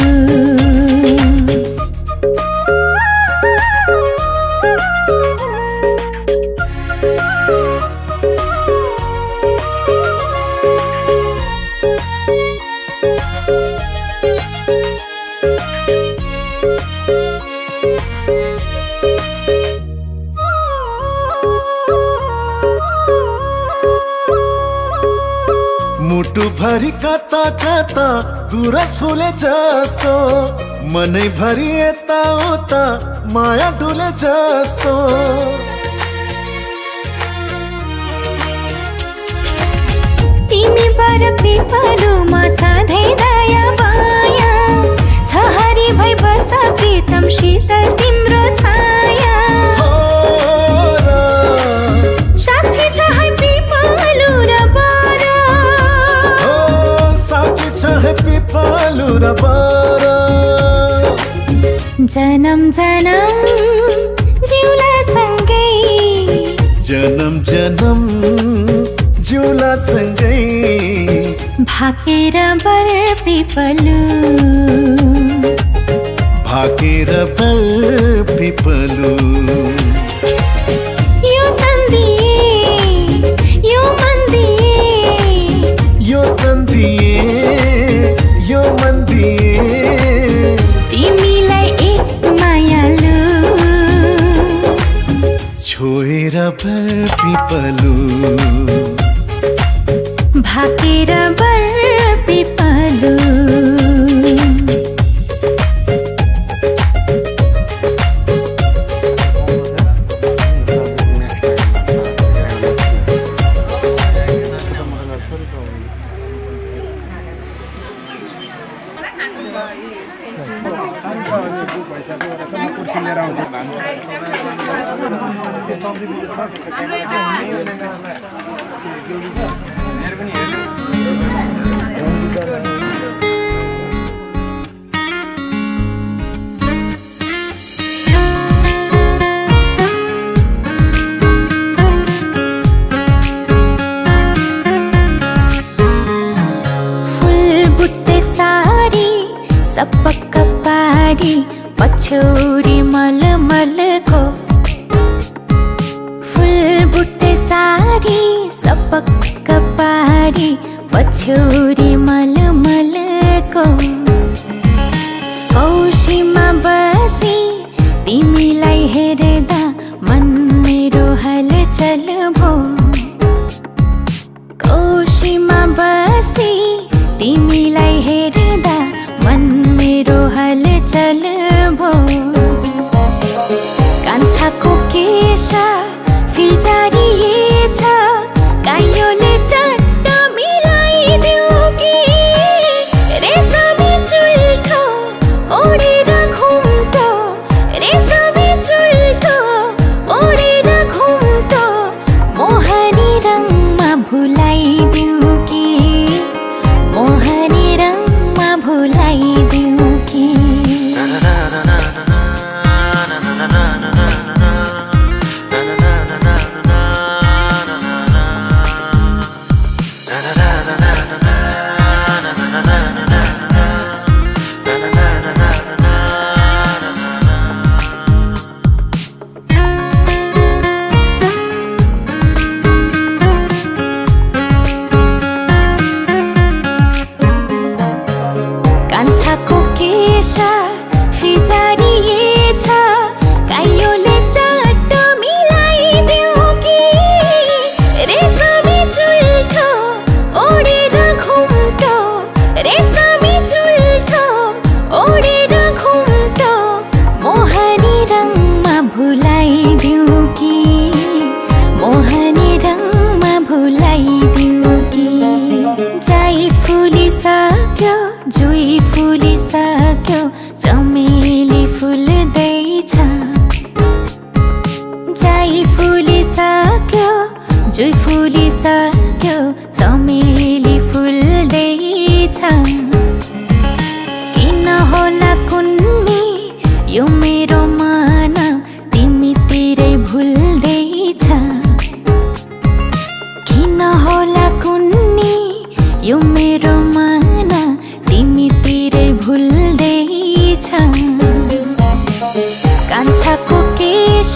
मुटु भरि कता कता गुरस फुले जस्तो मनै भरि यता उता माया डुले जस्तो तिमी बर पिपलुमा सधैँ दया माया छ हरि भई बस प्रीतम शीतल तिम्रो छाया साक्षी छ है पिपलु र बर साक्षी छ है पिपलु र बर जन्म जन्म जिउला सँगै जन्म जन्म जिउला सँगै भाकेर बर पिपलु भाकेर बर पिपलु यो तन दिए यो मन दिए यो तन दिए यो मन दिए तिमीलाई एक मायालु छोएर बर पिपलु भाकेर बर पिपलु सपक्क पारी पछौरी मलमलको फुल बुट्टे सारी सपक्क पारी पछौरी मलमलको कौशीमा बसी तिमीलाई हेर्दा मन मेरो हलचल भो कौशीमा बसी तिमीलाई हेर्दा मन मेरो हलचल भो कान्छाको केश फिजारिएछ काइयोले चट्ट मिलाइदेऊ कि रेशमी चुल्ठो ओढेर घुम्टो रेशमी चुल्ठो ओढेर घुम्टो मोहनी रङमा भुलाइदेऊ कि मोहनी रङमा भुलाइदेऊ कि कान्छाको केश फिजारिएछ काइयोले चट्ट मिलाइदेऊ कि रेशमी चुल्ठो ओढेर भुलाइदिउ कि जाइ फुलिसक्यो जुई फुलिसक्यो चमेली फुल्दैछ जाइ फुलिसक्यो जुई फुलिसक्यो चमेली फुल्दैछ किन होला कुन्नी यो मेरो मन तिमीतिरै भुल्दैछ किन होला कुन्नी यो मेरो मन तिमीतिरै भुल्दैछ कान्छाको केश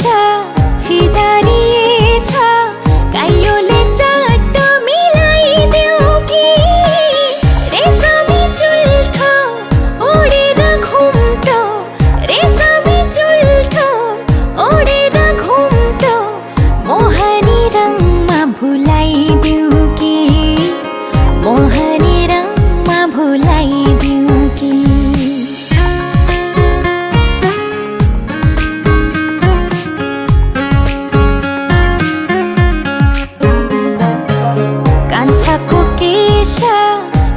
फिजारिएछ काइयोले चट्ट मिलाइदेऊ कि रेशमी चुल्ठो ओडेर घुम्टो रेशमी चुल्ठो ओडेर घुम्टो मोहनी रङमा भुलाइदेऊ कि मोहनी रङमा भुलाइदेऊ कि कान्छाको केश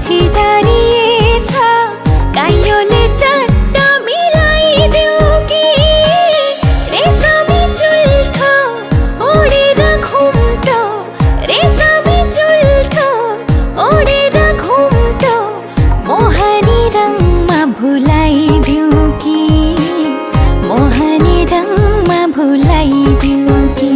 फिजारिएछ काइयोले चट्ट मिलाइदेऊ कि रेशमी चुल्ठो ओडेर घुम्टो रेशमी चुल्ठो ओडेर घुम्टो मोहनी रङमा भुलाइदेऊ कि मोहनी रङमा भुलाइदेऊ कि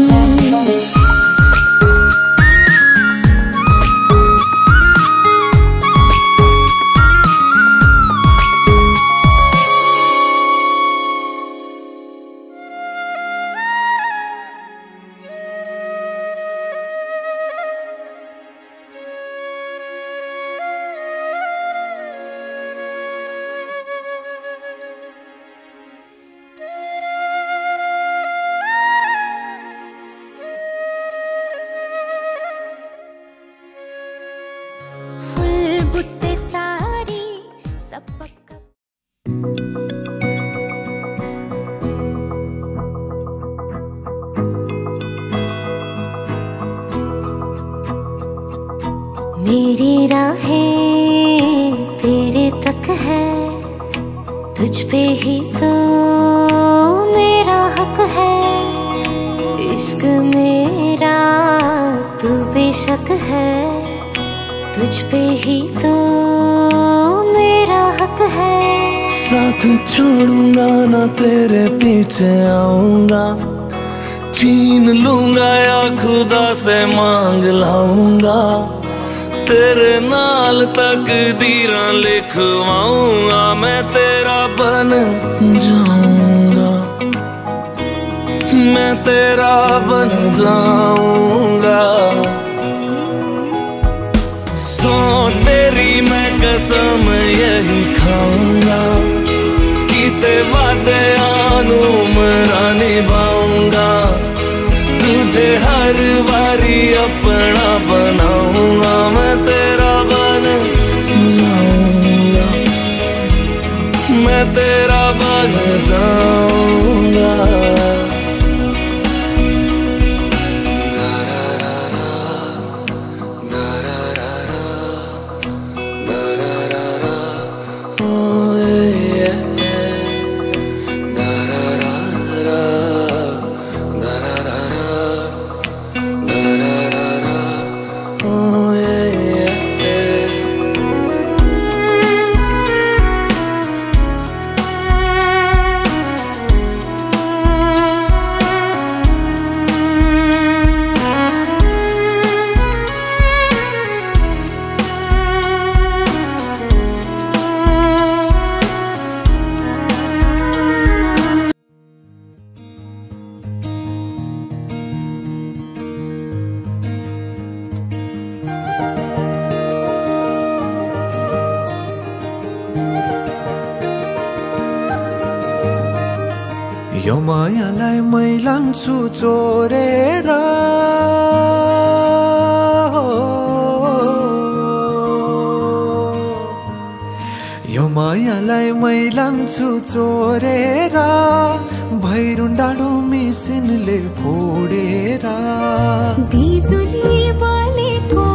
बुट्टे सारी सपक मेरी राहें तेरे तक है तुझ पे ही तो मेरा हक है इश्क मेरा तू बेशक है तुझ पे ही तो मेरा हक है साथ छोड़ूंगा ना तेरे पीछे आऊंगा छीन लूंगा या खुदा से मांग लाऊंगा तेरे नाल तकदीरां लिखवाऊंगा मैं तेरा बन जाऊंगा मैं तेरा बन जाऊंगा सो तेरी मैं कसम यही खाऊंगा कीते वादे आनू मरा निभाऊंगा तुझे हर बारी अपना बनाऊंगा मैं तेरा बन जाऊंगा मैं तेरा बन जाऊंगा यो मायालाई मै लान्छु चोरेर यो मायालाई मै लान्छु चोरेर भैरुन डाँडो मिसिनले फोडेर बिजुली बलेको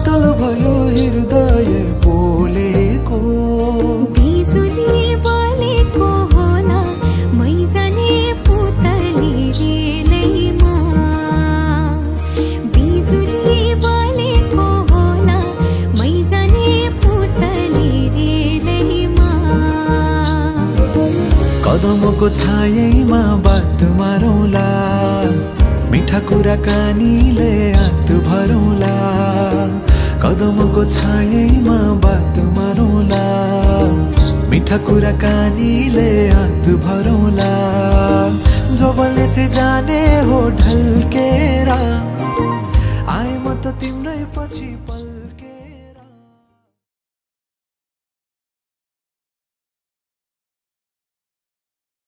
शीतल भयो हृदय बोलेको बिजुली बोलेको होला मै जाने पुतली रेलैमा बिजुली बोलेको होला मै जाने पुतली रेलैमा कदमको छायैमा बात मारौँला मिठा कुराकानीले हात भरौँला कदमको छायैमा बात मारौँला मिठा कुराकानीले हात भरौँला जो बोल्ने से जाने हो ढल्केर आए म त तिम्रै पछि पल्ल